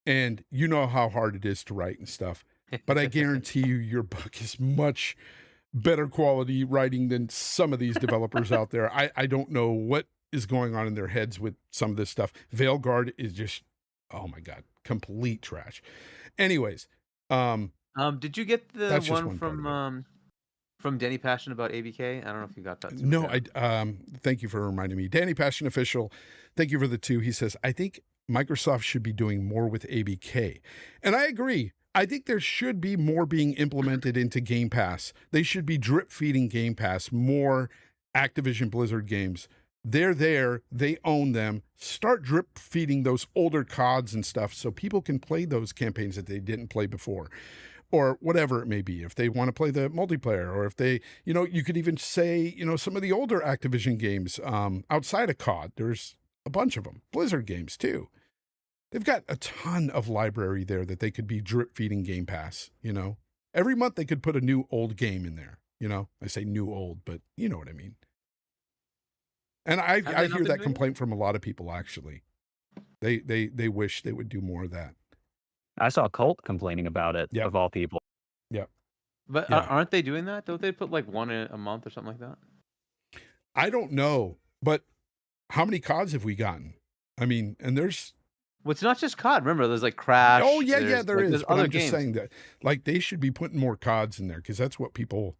And you know how hard it is to write and stuff. But I guarantee you your book is much better quality writing than some of these developers out there. I don't know what is going on in their heads with some of this stuff. Veilguard is just, oh my God, complete trash. Anyways. Did you get the one from Danny Passion about ABK? I don't know if you got that. No, thank you for reminding me. Danny Passion Official, thank you for the 2. He says, I think Microsoft should be doing more with ABK. And I agree. I think there should be more being implemented into Game Pass. They should be drip feeding Game Pass more Activision Blizzard games. They're there. They own them. Start drip feeding those older CODs and stuff so people can play those campaigns that they didn't play before. Or whatever it may be, if they want to play the multiplayer, or if they, you could even say, some of the older Activision games outside of COD. There's a bunch of them. Blizzard games too. They've got a ton of library there that they could be drip feeding Game Pass, Every month they could put a new old game in there, I say new old, but you know what I mean. And I hear that complaint from a lot of people, actually. They wish they would do more of that. I saw Colt complaining about it, of all people. Yep. But aren't they doing that? Don't they put like one a month or something like that? I don't know, but how many CODs have we gotten? I mean, and there's Well, it's not just COD. Remember, there's like Crash. Oh yeah, there There's is. But other I'm just games. saying that like they should be putting more CODs in there because that's what people.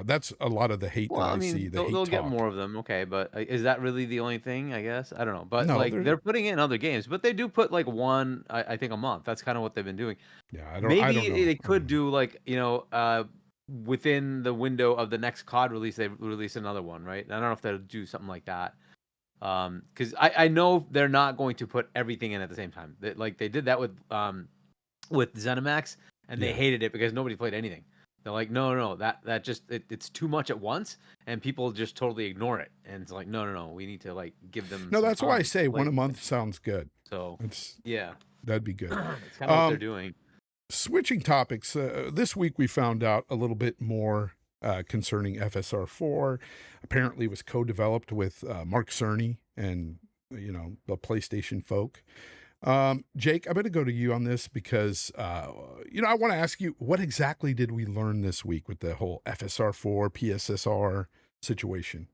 That's a lot of the hate Well, that I I see. mean, The hate they'll get talk. more of them, okay, but is that really the only thing? I guess I don't know, but No, like there's they're putting in other games, but they do put like one, I think, a month. That's kind of what they've been doing. yeah. I don't Maybe know. they I don't could know. do like within the window of the next COD release, they release another one, right? I don't know if they'll do something like that. Because I know they're not going to put everything in at the same time. Like they did that with ZeniMax, and they Yeah. hated it because nobody played anything. They're like, no, that just it's too much at once, and people just totally ignore it. And it's like, no, we need to like give them No, some that's why I time say to play. one a month sounds good. So It's yeah, that'd be good. it's kind of what they're doing. Switching topics, this week we found out a little bit more concerning FSR4. Apparently, it was co-developed with Mark Cerny and the PlayStation folk. Jake, I'm going to go to you on this because I want to ask you, what exactly did we learn this week with the whole FSR4 PSSR situation?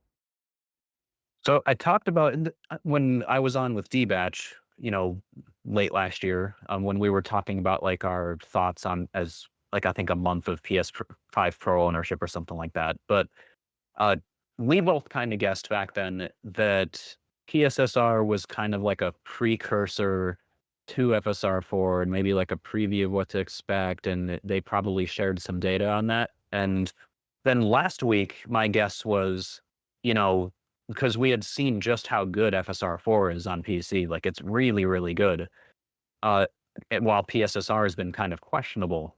So I talked about when I was on with D-Batch, late last year, when we were talking about like our thoughts on as like I think a month of PS5 Pro ownership or something like that. But uh, we both kind of guessed back then that PSSR was kind of like a precursor to FSR4 and maybe like a preview of what to expect, and they probably shared some data on that. And then last week, my guess was, you know, because we had seen just how good FSR4 is on PC, like it's really, really good. Uh, and while PSSR has been kind of questionable,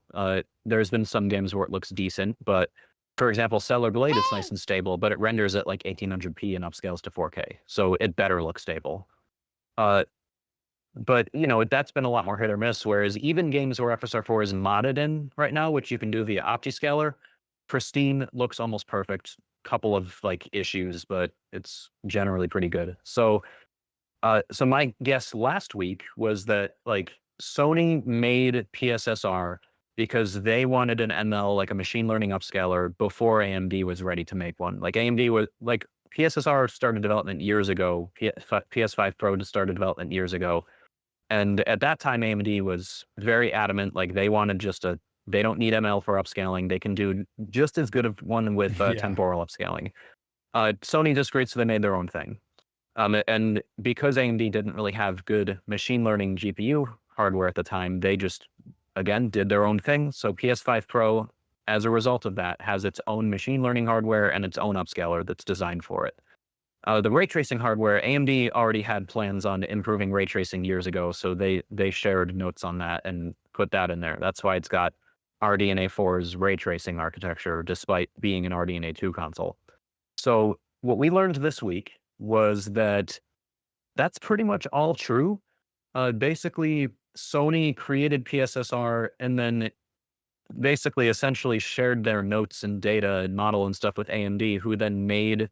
there's been some games where it looks decent, but for example, Stellar Blade is nice and stable, but it renders at like 1800p and upscales to 4K, so it better look stable. Uh, but that's been a lot more hit or miss. Whereas even games where FSR4 is modded in right now, which you can do via OptiScaler, pristine looks almost perfect. Couple of like issues, but it's generally pretty good. So my guess last week was that like Sony made PSSR because they wanted an ML, like a machine learning upscaler, before AMD was ready to make one. Like AMD was like PSSR started development years ago. PS5 Pro started development years ago. And at that time, AMD was very adamant, like they wanted they don't need ML for upscaling. They can do just as good of one with Yeah. temporal upscaling. Sony disagreed, so they made their own thing. And because AMD didn't really have good machine learning GPU hardware at the time, they just, again, did their own thing. So PS5 Pro, as a result of that, has its own machine learning hardware and its own upscaler that's designed for it. The ray tracing hardware, AMD already had plans on improving ray tracing years ago, so they shared notes on that and put that in there. That's why it's got RDNA 4's ray tracing architecture, despite being an RDNA 2 console. So what we learned this week was that that's pretty much all true. Basically, Sony created PSSR and then basically essentially shared their notes and data and model and stuff with AMD, who then made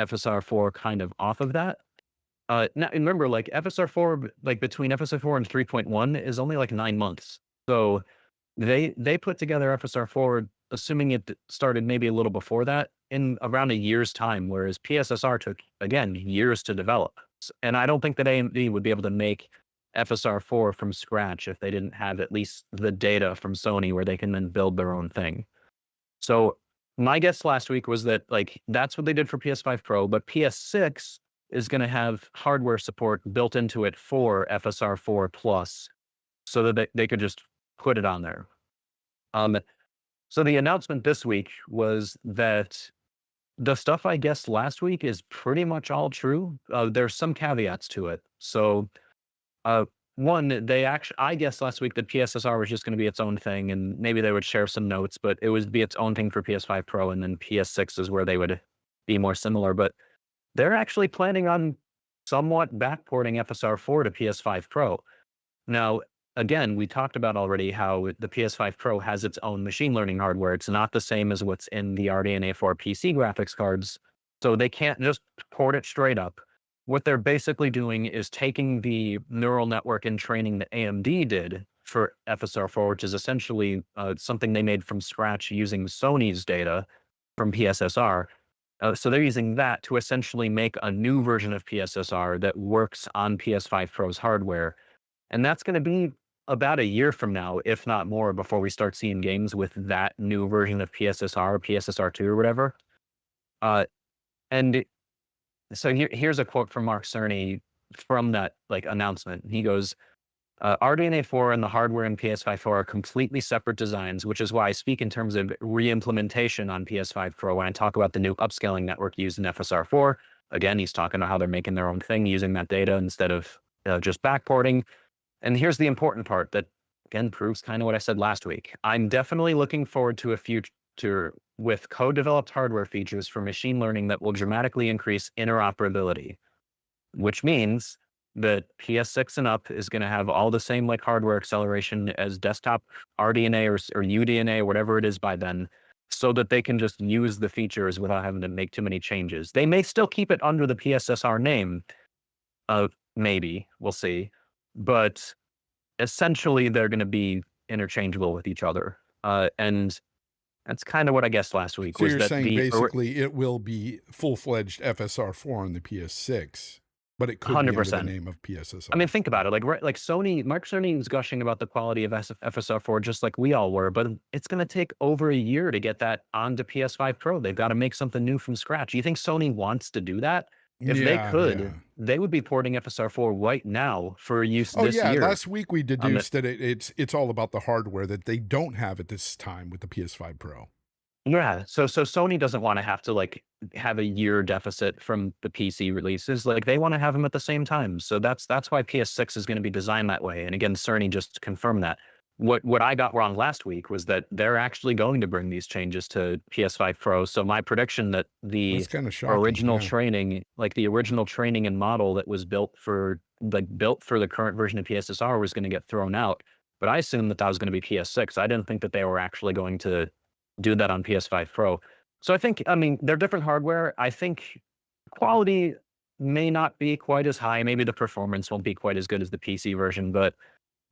FSR4 kind of off of that. Now and remember, like FSR4, like between FSR4 and 3.1 is only like 9 months. So they put together FSR4, assuming it started maybe a little before that, in around a year's time, whereas PSSR took, again, years to develop. And I don't think that AMD would be able to make FSR4 from scratch if they didn't have at least the data from Sony where they can then build their own thing. So my guess last week was that like that's what they did for PS5 Pro, but PS6 is going to have hardware support built into it for FSR4 Plus, so that they could just put it on there. Um, so the announcement this week was that the stuff I guessed last week is pretty much all true. There's some caveats to it. So uh, one, I guessed last week that PSSR was just going to be its own thing, and maybe they would share some notes, but it would be its own thing for PS5 Pro, and then PS6 is where they would be more similar. But they're actually planning on somewhat backporting FSR4 to PS5 Pro. Now, again, we talked about already how the PS5 Pro has its own machine learning hardware. It's not the same as what's in the RDNA 4 PC graphics cards. So they can't just port it straight up. What they're basically doing is taking the neural network and training that AMD did for FSR4, which is essentially something they made from scratch using Sony's data from PSSR. So they're using that to essentially make a new version of PSSR that works on PS5 Pro's hardware. And that's going to be about a year from now, if not more, before we start seeing games with that new version of PSSR, PSSR2 or whatever. And so here's a quote from Mark Cerny from that like announcement. He goes, RDNA 4 and the hardware in PS5 Pro are completely separate designs, which is why I speak in terms of re-implementation on PS5 Pro when I talk about the new upscaling network used in FSR 4. Again, he's talking about how they're making their own thing using that data instead of just backporting. And here's the important part that, again, proves kind of what I said last week. I'm definitely looking forward to a future with co-developed hardware features for machine learning that will dramatically increase interoperability, which means that PS6 and up is going to have all the same like hardware acceleration as desktop RDNA or UDNA or whatever it is by then, so that they can just use the features without having to make too many changes. They may still keep it under the PSSR name, maybe, we'll see, but essentially they're going to be interchangeable with each other. And that's kind of what I guessed last week So was you're that saying basically it will be full-fledged FSR4 on the PS6, but it could be under the 100%. name of PSSR. I mean, think about it. Like, right, like Sony, Mark Cerny is gushing about the quality of FSR4 just like we all were, but it's going to take over a year to get that onto PS5 Pro. They've got to make something new from scratch. You think Sony wants to do that? If they could, they would be porting FSR4 right now for use this year. Last week we deduced that it's all about the hardware that they don't have at this time with the PS5 Pro. Yeah, so Sony doesn't want to have to like have a year deficit from the PC releases. Like they want to have them at the same time. So that's why PS6 is going to be designed that way. And again, Cerny just confirmed that. What I got wrong last week was that they're actually going to bring these changes to PS5 Pro. So my prediction that the original training, like the original training and model that was built for the current version of PSSR was going to get thrown out. But I assumed that was going to be PS6. I didn't think that they were actually going to do that on PS5 Pro. So I mean, they're different hardware. I think quality may not be quite as high. Maybe the performance won't be quite as good as the PC version, but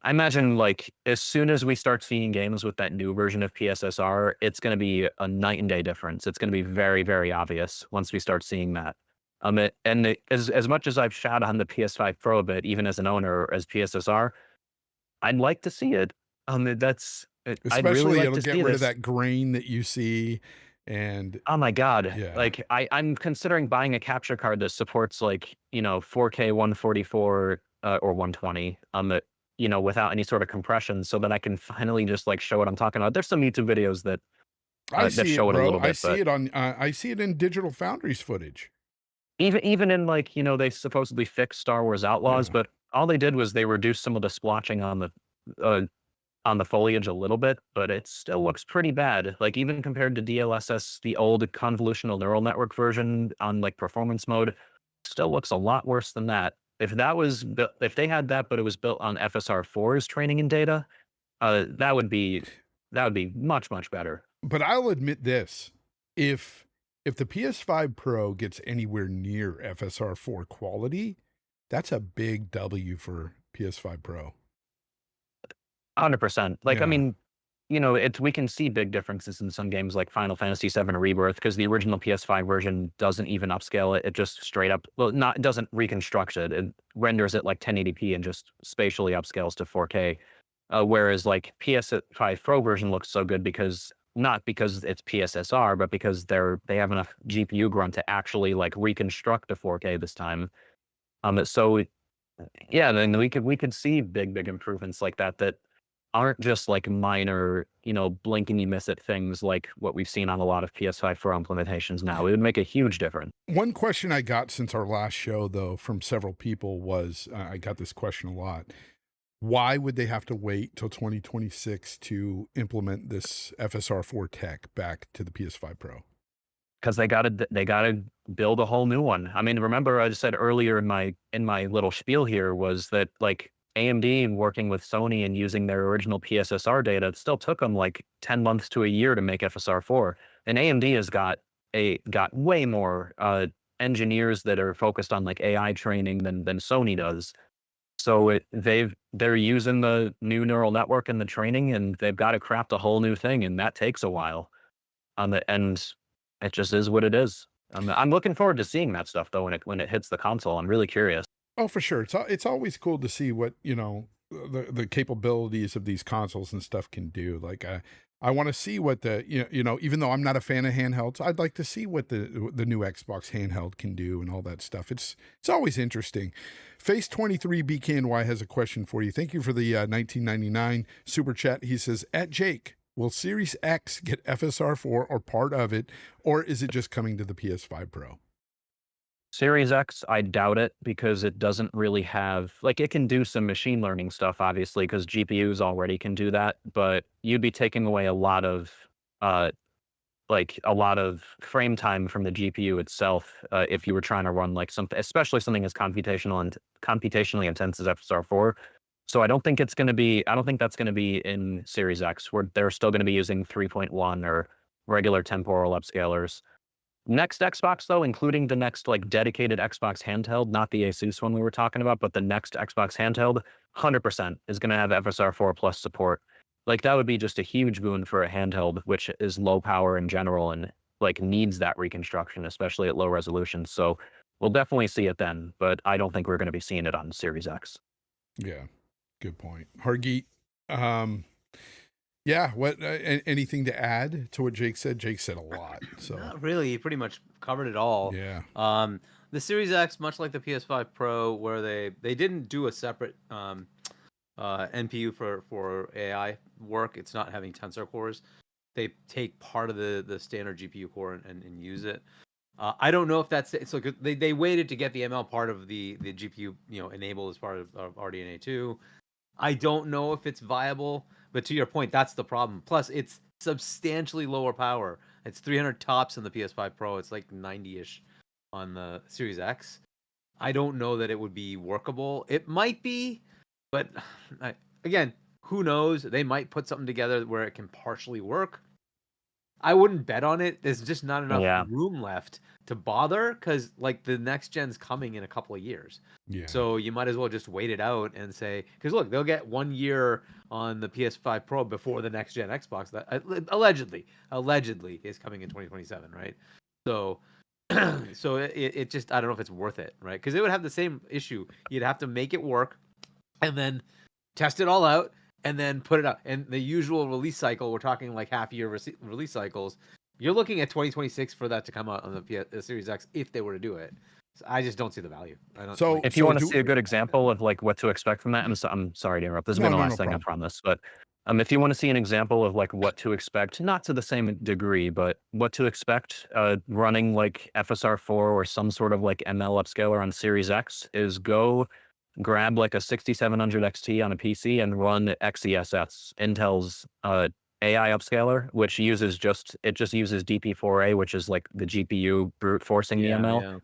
I imagine like as soon as we start seeing games with that new version of PSSR, it's going to be a night and day difference. It's going to be very, very obvious once we start seeing that. As much as I've shot on the PS5 Pro a bit, even as an owner as PSSR, I'd like to see it. Especially it'll get rid of that grain that you see. And oh my God, like I'm considering buying a capture card that supports like, 4K 144 or 120 without any sort of compression so that I can finally just like show what I'm talking about. There's some YouTube videos that show it a little bit. I see it in Digital Foundry's footage. Even in like, they supposedly fixed Star Wars Outlaws, but all they did was they reduced some of the splotching on the foliage a little bit, but it still looks pretty bad. Like even compared to DLSS, the old convolutional neural network version on like performance mode, still looks a lot worse than that. If they had that, but it was built on FSR4's training and data, that would be much, much better. But I'll admit this, if the PS5 Pro gets anywhere near FSR4 quality, that's a big W for PS5 Pro. 100%. Like, I mean, we can see big differences in some games like Final Fantasy VII Rebirth because the original PS5 version doesn't even upscale it. It just straight up, it doesn't reconstruct it. It renders it like 1080p and just spatially upscales to 4K. Whereas like PS5 Pro version looks so good not because it's PSSR, but because they have enough GPU grunt to actually like reconstruct to 4K this time. So yeah, then we could see big improvements like that aren't just like minor, blink and you miss it things like what we've seen on a lot of PS5 Pro implementations now. It would make a huge difference. One question I got since our last show, though, from several people was, I got this question a lot. Why would they have to wait till 2026 to implement this FSR4 tech back to the PS5 Pro? Because they gotta build a whole new one. I mean, remember I just said earlier in my little spiel here was that like AMD working with Sony and using their original PSSR data, it still took them like 10 months to a year to make FSR4. And AMD has got way more engineers that are focused on like AI training than Sony does. So they're using the new neural network and the training, and they've got to craft a whole new thing, and that takes a while. And it just is what it is. I'm looking forward to seeing that stuff though when it hits the console. I'm really curious. Oh, for sure. It's always cool to see what, the capabilities of these consoles and stuff can do. Like I want to see what the you know even though I'm not a fan of handhelds, I'd like to see what the new Xbox handheld can do and all that stuff. It's always interesting. Face 23 BKNY has a question for you. Thank you for the 1999 super chat. He says, at Jake, will Series X get FSR4 or part of it, or is it just coming to the PS5 Pro? Series X, I doubt it because it doesn't really have, like, it can do some machine learning stuff, obviously, because GPUs already can do that, but you'd be taking away a lot of, uh, a lot of frame time from the GPU itself if you were trying to run like something, especially something as computationally intense as FSR4. So I don't think it's going to be, I don't think that's going to be in Series X, where they're still going to be using 3.1 or regular temporal upscalers. Next Xbox, though, including the next like dedicated Xbox handheld, not the Asus one we were talking about, but the next Xbox handheld, 100% is going to have FSR4 plus support. Like that would be just a huge boon for a handheld, which is low power in general and like needs that reconstruction, especially at low resolution. So we'll definitely see it then, but I don't think we're going to be seeing it on Series X. Yeah, good point. Hargeet, yeah, what anything to add to what Jake said? Jake said a lot. So Not really. You pretty much covered it all. Yeah. The Series X, much like the PS5 Pro, where they didn't do a separate NPU for AI work. It's not having tensor cores. They take part of the standard GPU core and use it. I don't know if that's it's like they waited to get the ML part of the GPU enabled as part of RDNA 2. I don't know if it's viable, but to your point, that's the problem. Plus, it's substantially lower power. It's 300 tops in the PS5 Pro. It's like 90-ish on the Series X. I don't know that it would be workable. It might be, but again, who knows? They might put something together where it can partially work. I wouldn't bet on it. There's just not enough room left to bother because like the next gen's coming in a couple of years. Yeah. So you might as well just wait it out and say, because look, they'll get 1 year on the PS5 Pro before the next gen Xbox that allegedly is coming in 2027, right? So it just, I don't know if it's worth it, right? Because it would have the same issue. You'd have to make it work and then test it all out and then put it out. And the usual release cycle, we're talking like half-year release cycles. You're looking at 2026 for that to come out on the Series X if they were to do it. So I just don't see the value. If you want to see a good example of like what to expect from that, I'm sorry to interrupt. This is the last thing, I promise. But if you want to see an example of like what to expect, not to the same degree, but what to expect running like FSR4 or some sort of like ML upscaler on Series X is go grab like a 6700 XT on a PC and run XeSS, Intel's AI upscaler, which uses just uses DP4A, which is like the GPU brute forcing the ML. Yeah.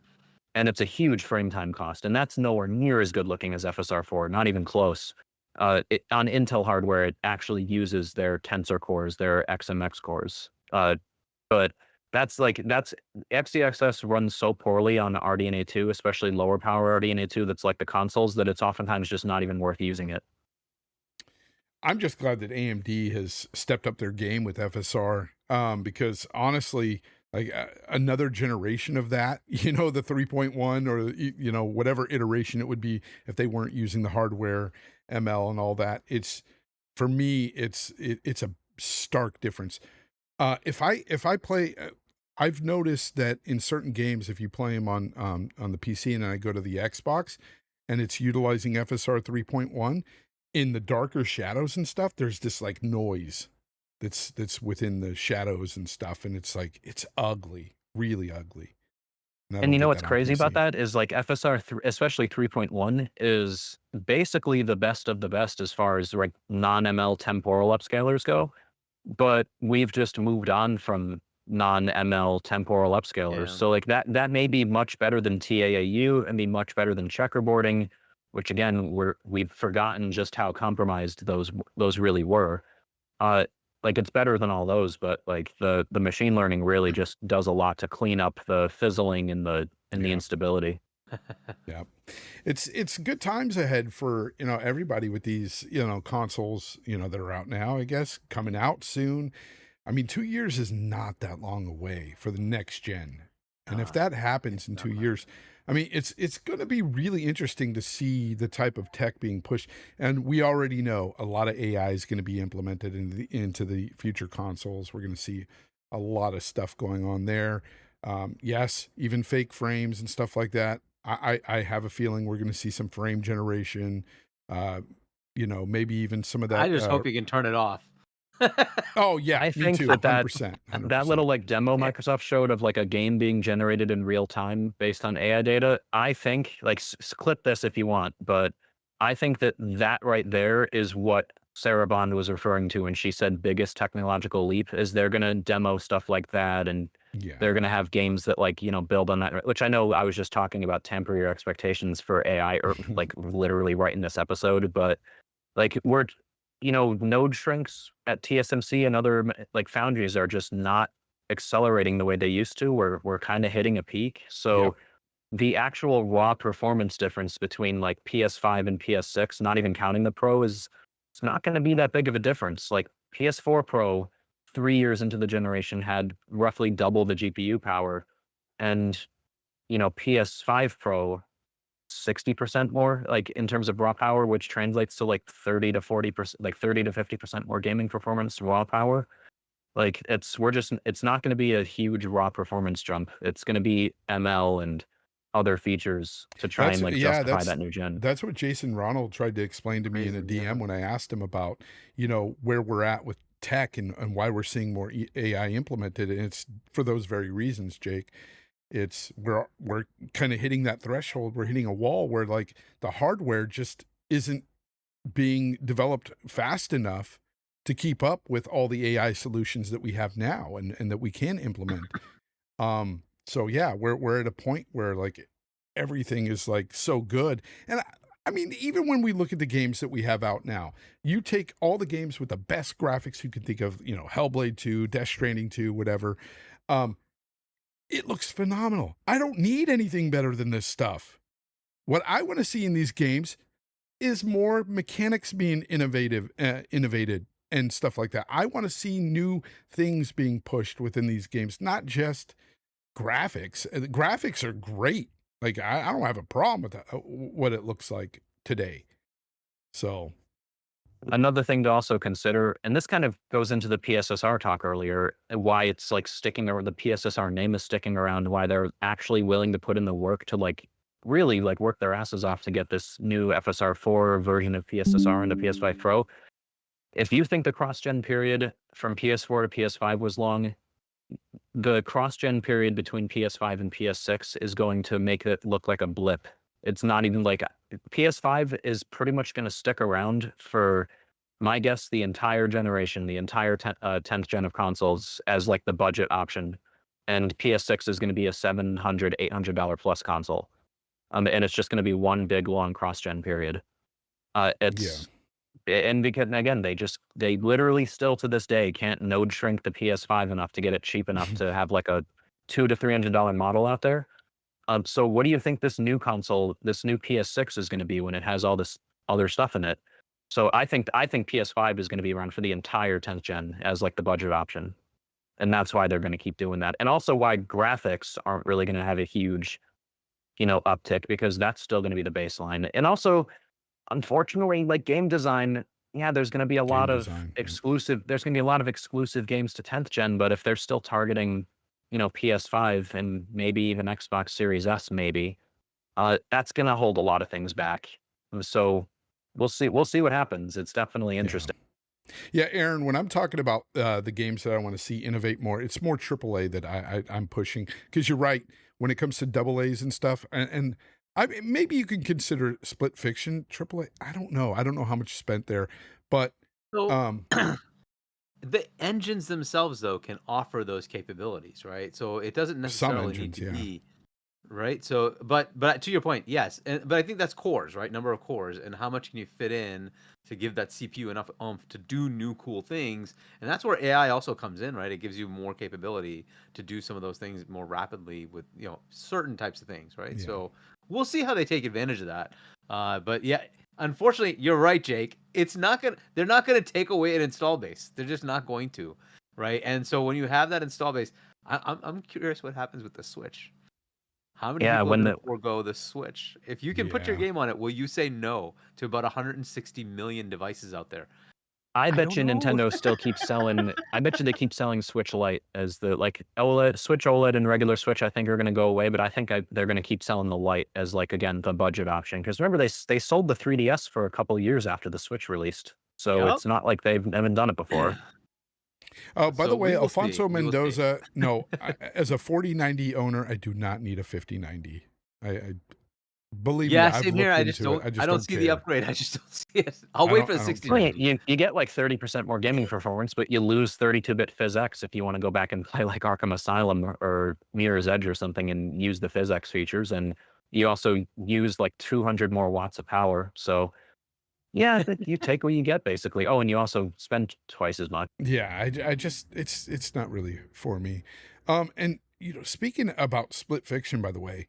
And it's a huge frame time cost. And that's nowhere near as good looking as FSR4, not even close. On Intel hardware, it actually uses their tensor cores, their XMX cores. But that's XeSS runs so poorly on RDNA 2, especially lower power RDNA 2, that's like the consoles, that it's oftentimes just not even worth using it. I'm just glad that AMD has stepped up their game with FSR because honestly, like another generation of that, the 3.1 or, whatever iteration it would be if they weren't using the hardware ML and all that. For me, it's a stark difference. If I play, I've noticed that in certain games, if you play them on the PC and then I go to the Xbox and it's utilizing FSR 3.1, in the darker shadows and stuff, there's this like noise that's within the shadows and stuff, and it's like it's ugly, really ugly. And you know what's crazy about that is like FSR, especially 3.1, is basically the best of the best as far as like non-ML temporal upscalers go. But we've just moved on from non-ML temporal upscalers. Yeah. So like that may be much better than TAAU and be much better than checkerboarding, which again, we've forgotten just how compromised those really were. Like it's better than all those, but like the machine learning really just does a lot to clean up the fizzling and the instability. Yeah, it's good times ahead for everybody with these consoles that are out now. I guess coming out soon. I mean, 2 years is not that long away for the next gen. And if that happens in 2 years, I mean, it's going to be really interesting to see the type of tech being pushed. And we already know a lot of AI is going to be implemented into the future consoles. We're going to see a lot of stuff going on there. Yes, even fake frames and stuff like that. I have a feeling we're going to see some frame generation. Maybe even some of that. I just hope you can turn it off. Oh yeah, I me think too. that 100%. that little like demo Microsoft showed of like a game being generated in real time based on AI data, I think like clip this if you want, but I think that right there is what Sarah Bond was referring to when she said biggest technological leap is they're going to demo stuff like that, and Yeah. they're going to have games that like, build on that, which I know I was just talking about temper your expectations for AI or like literally right in this episode, but like node shrinks at TSMC and other like foundries are just not accelerating the way they used to. We're kind of hitting a peak. So Yep. the actual raw performance difference between like PS5 and PS6, not even counting the Pro, it's not going to be that big of a difference. Like PS4 Pro, 3 years into the generation, had roughly double the GPU power, and PS5 Pro 60% more, like in terms of raw power, which translates to like 30 to 40%, like 30 to 50% more gaming performance raw power. Like it's not going to be a huge raw performance jump. It's going to be ML and other features to try and like justify that new gen. That's what Jason Ronald tried to explain to me in a DM when I asked him about, where we're at with tech and why we're seeing more AI implemented. And it's for those very reasons, Jake. It's we're kind of hitting that threshold. We're hitting a wall where like the hardware just isn't being developed fast enough to keep up with all the AI solutions that we have now and that we can implement. So yeah, we're at a point where like everything is like so good. And I mean, even when we look at the games that we have out now, you take all the games with the best graphics you can think of, Hellblade 2, Death Stranding 2, whatever. It looks phenomenal. I don't need anything better than this stuff. What I want to see in these games is more mechanics being innovated and stuff like that. I want to see new things being pushed within these games, not just graphics. The graphics are great. Like I don't have a problem with that, what it looks like today. So another thing to also consider, and this kind of goes into the PSSR talk earlier, why it's like sticking, or the PSSR name is sticking around, why they're actually willing to put in the work to like really like work their asses off to get this new FSR4 version of PSSR into PS5 Pro. If you think the cross-gen period from PS4 to PS5 was long, the cross-gen period between PS5 and PS6 is going to make it look like a blip. It's not even like PS5 is pretty much going to stick around for, my guess, the entire generation, the entire 10th gen of consoles as like the budget option. And PS6 is going to be a $700, $800 plus console. And it's just going to be one big long cross-gen period. And because again, they literally still to this day can't node shrink the PS5 enough to get it cheap enough to have like a $200 to $300 model out there. So what do you think this new console, this new PS6 is going to be when it has all this other stuff in it? So I think PS5 is going to be around for the entire 10th gen as like the budget option. And that's why they're going to keep doing that. And also why graphics aren't really going to have a huge, uptick, because that's still going to be the baseline. And also, unfortunately, like game design, yeah, there's going to be a lot of exclusive, there's going to be a lot of exclusive games to 10th gen, but if they're still targeting, PS5 and maybe even Xbox Series S, maybe, that's going to hold a lot of things back. So we'll see what happens. It's definitely interesting. Yeah, Aaron, when I'm talking about the games that I want to see innovate more, it's more AAA that I'm pushing, because you're right, when it comes to double A's and stuff, and maybe you can consider Split Fiction AAA. I don't know how much spent there, but so, the engines themselves though can offer those capabilities, right? So it doesn't necessarily need to be right. So, but to your point, yes, but I think that's cores, right? Number of cores, and how much can you fit in to give that CPU enough oomph to do new cool things, and that's where AI also comes in, right? It gives you more capability to do some of those things more rapidly with certain types of things, right? Yeah. So we'll see how they take advantage of that. But yeah, unfortunately, you're right, Jake. They're not gonna take away an install base. They're just not going to, right? And so when you have that install base, I'm curious what happens with the Switch. How many Yeah, people are when going the to forego the Switch? If you can put your Yeah. game on it, will you say no to about 160 million devices out there? I I bet don't you know. Nintendo still keeps selling. I bet you they keep selling Switch Lite as the like OLED, Switch OLED, and regular Switch. I think are going to go away, but I think they're going to keep selling the Lite as like again the budget option. Because remember they sold the 3DS for a couple of years after the Switch released, so Yep. it's not like they've never done it before. Oh, by the So way, we will see. Alfonso We will see. Mendoza. No, as a 4090 owner, I do not need a 5090. I believe me, Yeah, I've same here. looked into it. I I just don't don't see the care. upgrade. I just don't see it. I'll I wait for don't. the I don't Well, care. 6090. you get like 30% more gaming performance, but you lose 32-bit PhysX if you want to go back and play like Arkham Asylum or Mirror's Edge or something and use the PhysX features. And you also use like 200 more watts of power. So yeah, you take what you get basically. Oh, and you also spend twice as much. Yeah, I just it's not really for me. And speaking about Split Fiction, by the way,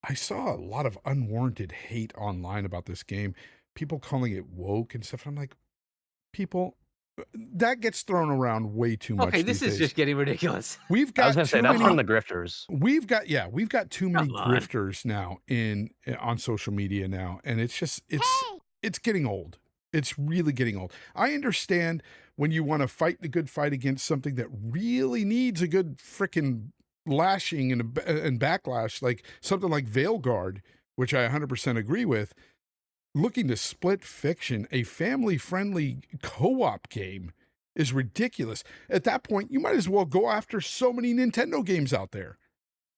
I saw a lot of unwarranted hate online about this game. People calling it woke and stuff. I'm like, people, that gets thrown around way too Okay, much this these is days. just getting ridiculous. We've I was got gonna say too that's from many. the grifters. We've got too many Come on. grifters now on social media now, and it's getting old. It's really getting old. I understand when you want to fight the good fight against something that really needs a good freaking lashing and backlash, like something like Veilguard, which I 100% agree with. Looking to Split Fiction, a family-friendly co-op game, is ridiculous. At that point, you might as well go after so many Nintendo games out there.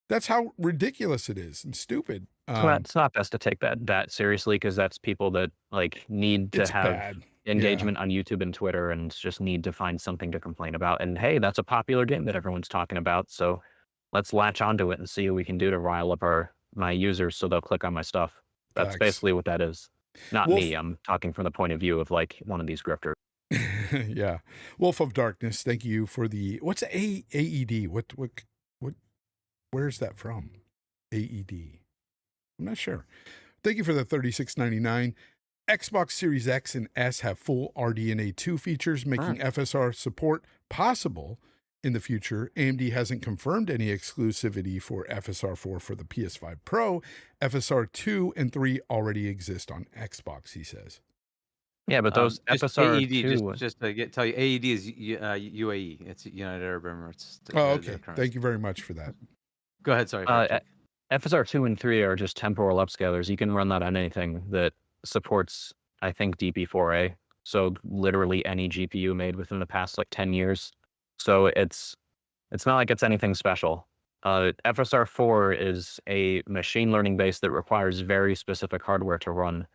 That's how ridiculous it is and stupid. It's not best to take that seriously because that's people that like need to It's have bad. engagement on YouTube and Twitter and just need to find something to complain about. And hey, that's a popular game that everyone's talking about. So let's latch onto it and see what we can do to rile up my users so they'll click on my stuff. That's Facts. basically what that is. Not Wolf, me. I'm talking from the point of view of like one of these grifters. yeah. Wolf of Darkness, thank you for the what's AED? What where's that from? AED. I'm not sure. Thank you for the $36.99. Xbox Series X and S have full RDNA 2 features, making FSR support possible in the future. AMD hasn't confirmed any exclusivity for FSR 4 for the PS5 Pro. FSR 2 and 3 already exist on Xbox, he says. Yeah, but those Just FSR AED, 2. just to tell you, AED is UAE. It's United Arab Emirates. Oh, okay. Thank you very much for that. Go ahead. Sorry. Fact check. FSR 2 and 3 are just temporal upscalers. You can run that on anything that supports, I think, DP4A. So literally any GPU made within the past like 10 years. So it's not like it's anything special. FSR 4 is a machine learning base that requires very specific hardware to run.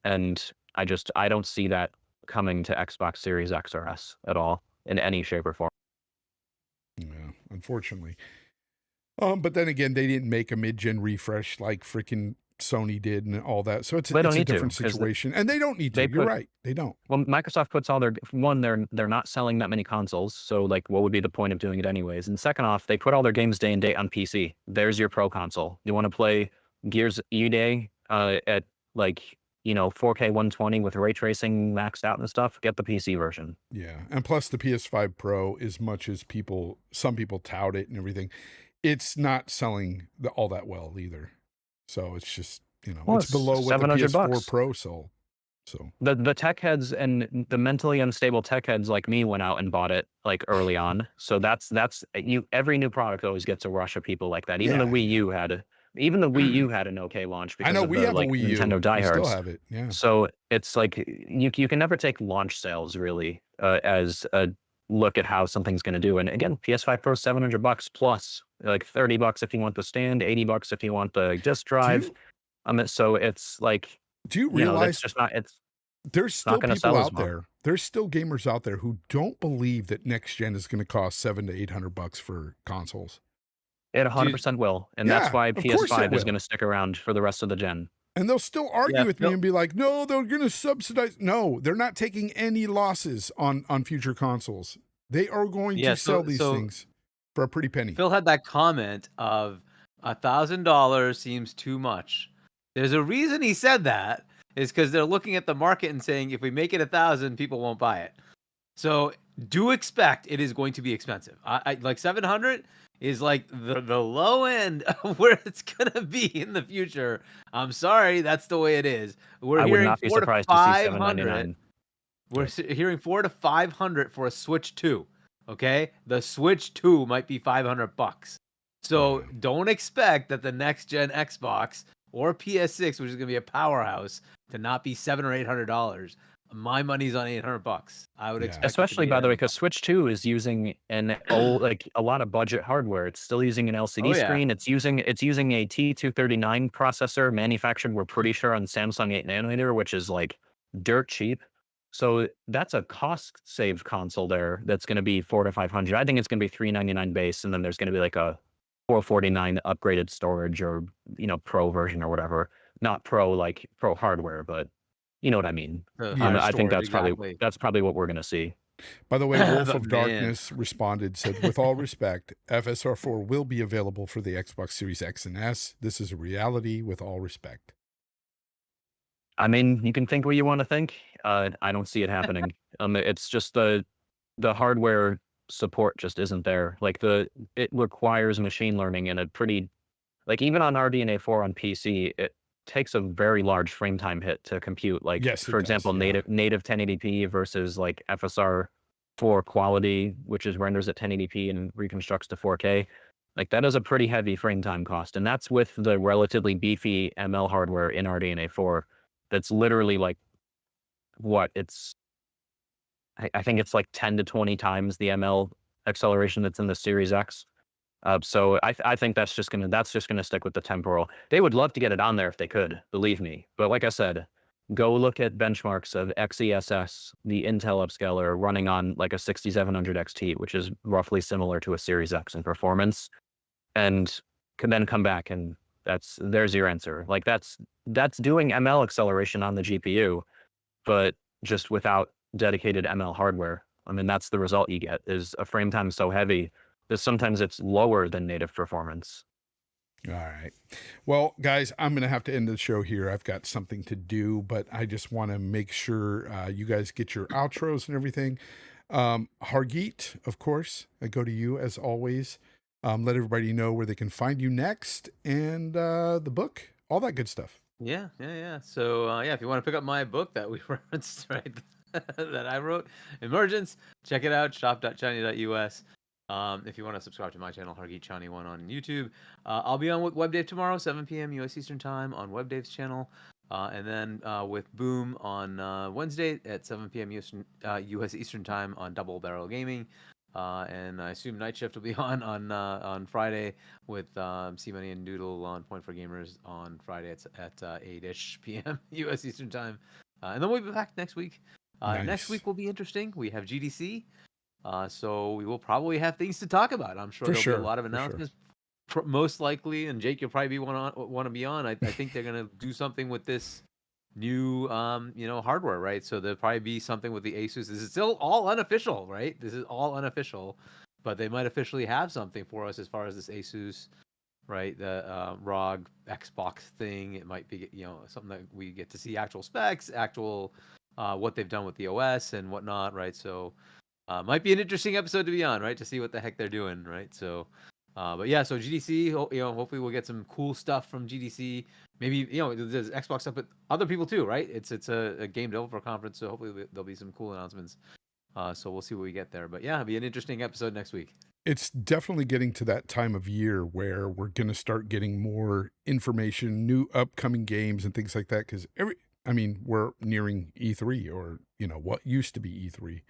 And I don't see that coming to Xbox Series X or S at all in any shape or form. Yeah, unfortunately. But then again, they didn't make a mid-gen refresh like freaking Sony did and all that. So it's a different situation. And they don't need to. You're right. They don't. Well, Microsoft puts all their they're not selling that many consoles. So like what would be the point of doing it anyways? And second off, they put all their games day and date on PC. There's your pro console. You want to play Gears E-Day at like 4K 120 with ray tracing maxed out and stuff, get the PC version. Yeah. And plus the PS5 Pro, as much as some people tout it and everything, it's not selling all that well either. So it's just, it's below what the PS4 Pro sold. So the tech heads and the mentally unstable tech heads like me went out and bought it like early on. So that's every new product always gets a rush of people like that. Even the Wii U had an okay launch because I know of we the have like a Wii U. Nintendo diehards. We still have it. Yeah. So it's like you can never take launch sales really as a look at how something's going to do. And again, PS5 Pro $700 plus like $30 if you want the stand, $80 if you want the disk drive. So it's like, do you realize it's just not, there's still people out there. There's still gamers out there who don't believe that next gen is going to cost $700 to $800 for consoles. It 100% will. And that's why PS5 is going to stick around for the rest of the gen. And they'll still argue with me and be like, no, they're going to subsidize. No, they're not taking any losses on future consoles. They are going to sell these things for a pretty penny. Phil had that comment of $1,000 seems too much. There's a reason he said that is because they're looking at the market and saying, if we make it 1,000, people won't buy it. So do expect it is going to be expensive. I like 700 is like the low end of where it's gonna be in the future. I'm sorry, that's the way it is. We're I would hearing not be 4 to surprised to see 500. 799. We're Yep. hearing 4 to 500 for a Switch 2. Okay, the Switch 2 might be $500. So Wow. don't expect that the next gen Xbox or PS6, which is gonna be a powerhouse, to not be $700 or $800. My money's on $800. I would Yeah. expect it to Especially, be by the way, $800. because Switch 2 is using an old, like a lot of budget hardware. It's still using an LCD Oh yeah. screen. It's using a T239 processor manufactured, we're pretty sure, on Samsung 8 nanometer, which is like dirt cheap. So that's a cost saved console there that's going to be 4 to 500. I think it's going to be 399 base, and then there's going to be like a 449 upgraded storage, or pro version or whatever. Not pro like pro hardware, but you know what I mean. The Yeah. higher I think storage, that's exactly. probably what we're going to see. By the way, Wolf But of man, Darkness responded, said, with all respect, FSR4 will be available for the Xbox Series X and S. This is a reality with all respect. I mean, you can think what you want to think. I don't see it happening. It's just the hardware support just isn't there. Like it requires machine learning and a pretty, like, even on RDNA 4 on PC, it takes a very large frame time hit to compute. Like, Yes, it for does. example, Yeah. native 1080p versus like FSR 4 quality, which is renders at 1080p and reconstructs to 4K. Like, that is a pretty heavy frame time cost, and that's with the relatively beefy ML hardware in RDNA 4. That's literally like what it's. I think it's like 10 to 20 times the ML acceleration that's in the Series X. So I think that's just gonna stick with the temporal. They would love to get it on there if they could, believe me. But like I said, go look at benchmarks of XeSS, the Intel upscaler, running on like a 6700 XT, which is roughly similar to a Series X in performance, and can then come back and there's your answer. Like, that's doing ML acceleration on the GPU, but just without dedicated ML hardware. I mean, that's the result you get, is a frame time so heavy that sometimes it's lower than native performance. All right. Well, guys, I'm going to have to end the show here. I've got something to do, but I just want to make sure you guys get your outros and everything. Hargeet, of course, I go to you as always. Let everybody know where they can find you next, and the book, all that good stuff. Yeah. So if you want to pick up my book that we referenced, right, that I wrote, Emergence, check it out, shop.chani.us. If you want to subscribe to my channel, Hargeet Chani 1 on YouTube, I'll be on with WebDave tomorrow, 7 p.m. US Eastern Time on WebDave's channel, and then with Boom on Wednesday at 7 p.m. US Eastern Time on Double Barrel Gaming. And I assume Night Shift will be on Friday with C-Money and Doodle on Point for Gamers on Friday at 8-ish p.m. U.S. Eastern Time. And then we'll be back next week. Nice. Next week will be interesting. We have GDC, so we will probably have things to talk about. I'm sure For there'll sure, be a lot of for sure. announcements. Most likely, and Jake, you'll probably want to be on. I think they're gonna do something with this new hardware, right? So there'll probably be something with the Asus. This is still all unofficial, right? This is all unofficial, but they might officially have something for us as far as this Asus, right? The ROG Xbox thing. It might be something that we get to see actual specs, actual what they've done with the OS and whatnot, right? So might be an interesting episode to be on, right? To see what the heck they're doing, right? So but yeah, so GDC, hopefully we'll get some cool stuff from GDC. Maybe there's Xbox stuff, but other people too, right? It's a game developer conference, so hopefully there'll be some cool announcements. So we'll see what we get there. But yeah, it'll be an interesting episode next week. It's definitely getting to that time of year where we're going to start getting more information, new upcoming games and things like that. Because we're nearing E3, or what used to be E3.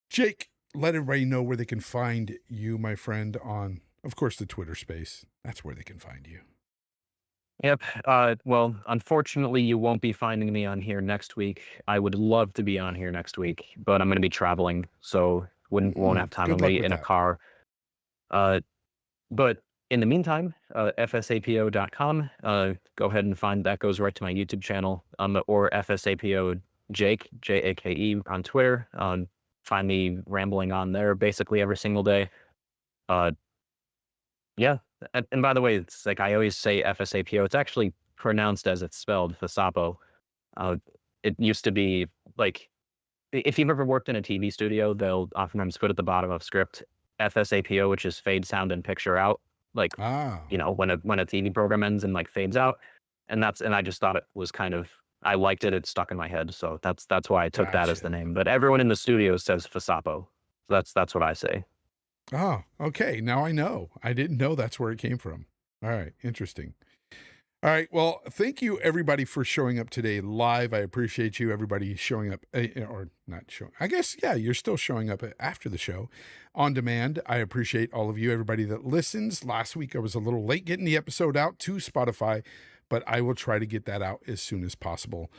Jake, let everybody know where they can find you, my friend, on, of course, the Twitter space. That's where they can find you. Yep. Well, unfortunately, you won't be finding me on here next week. I would love to be on here next week, but I'm going to be traveling, so won't have time. I'm Good going luck to be with in a that. car. But in the meantime, fsapo.com. Go ahead and find that. Goes right to my YouTube channel. Or FSAPO Jake, Jake, on Twitter. Find me rambling on there basically every single day. Yeah. And by the way, it's like I always say FSAPO. It's actually pronounced as it's spelled, FSAPO. It used to be like, if you've ever worked in a TV studio, they'll oftentimes put at the bottom of script FSAPO, which is fade sound and picture out. Like, Ah, when a TV program ends and like fades out, and I just thought it was kind of, I liked it. It stuck in my head, so that's why I took that as the gotcha. name. But everyone in the studio says Fasapo, so that's what I say. Oh, okay. Now I know. I didn't know that's where it came from. All right. Interesting. All right. Well, thank you everybody for showing up today live. I appreciate you, everybody showing up, or not showing. I guess, yeah, you're still showing up after the show on demand. I appreciate all of you, everybody that listens. Last week, I was a little late getting the episode out to Spotify, but I will try to get that out as soon as possible.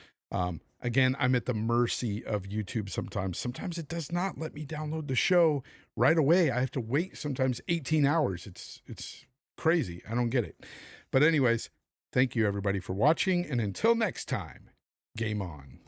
Again, I'm at the mercy of YouTube sometimes. Sometimes it does not let me download the show right away. I have to wait sometimes 18 hours. It's crazy. I don't get it. But anyways, thank you everybody for watching. And until next time, game on.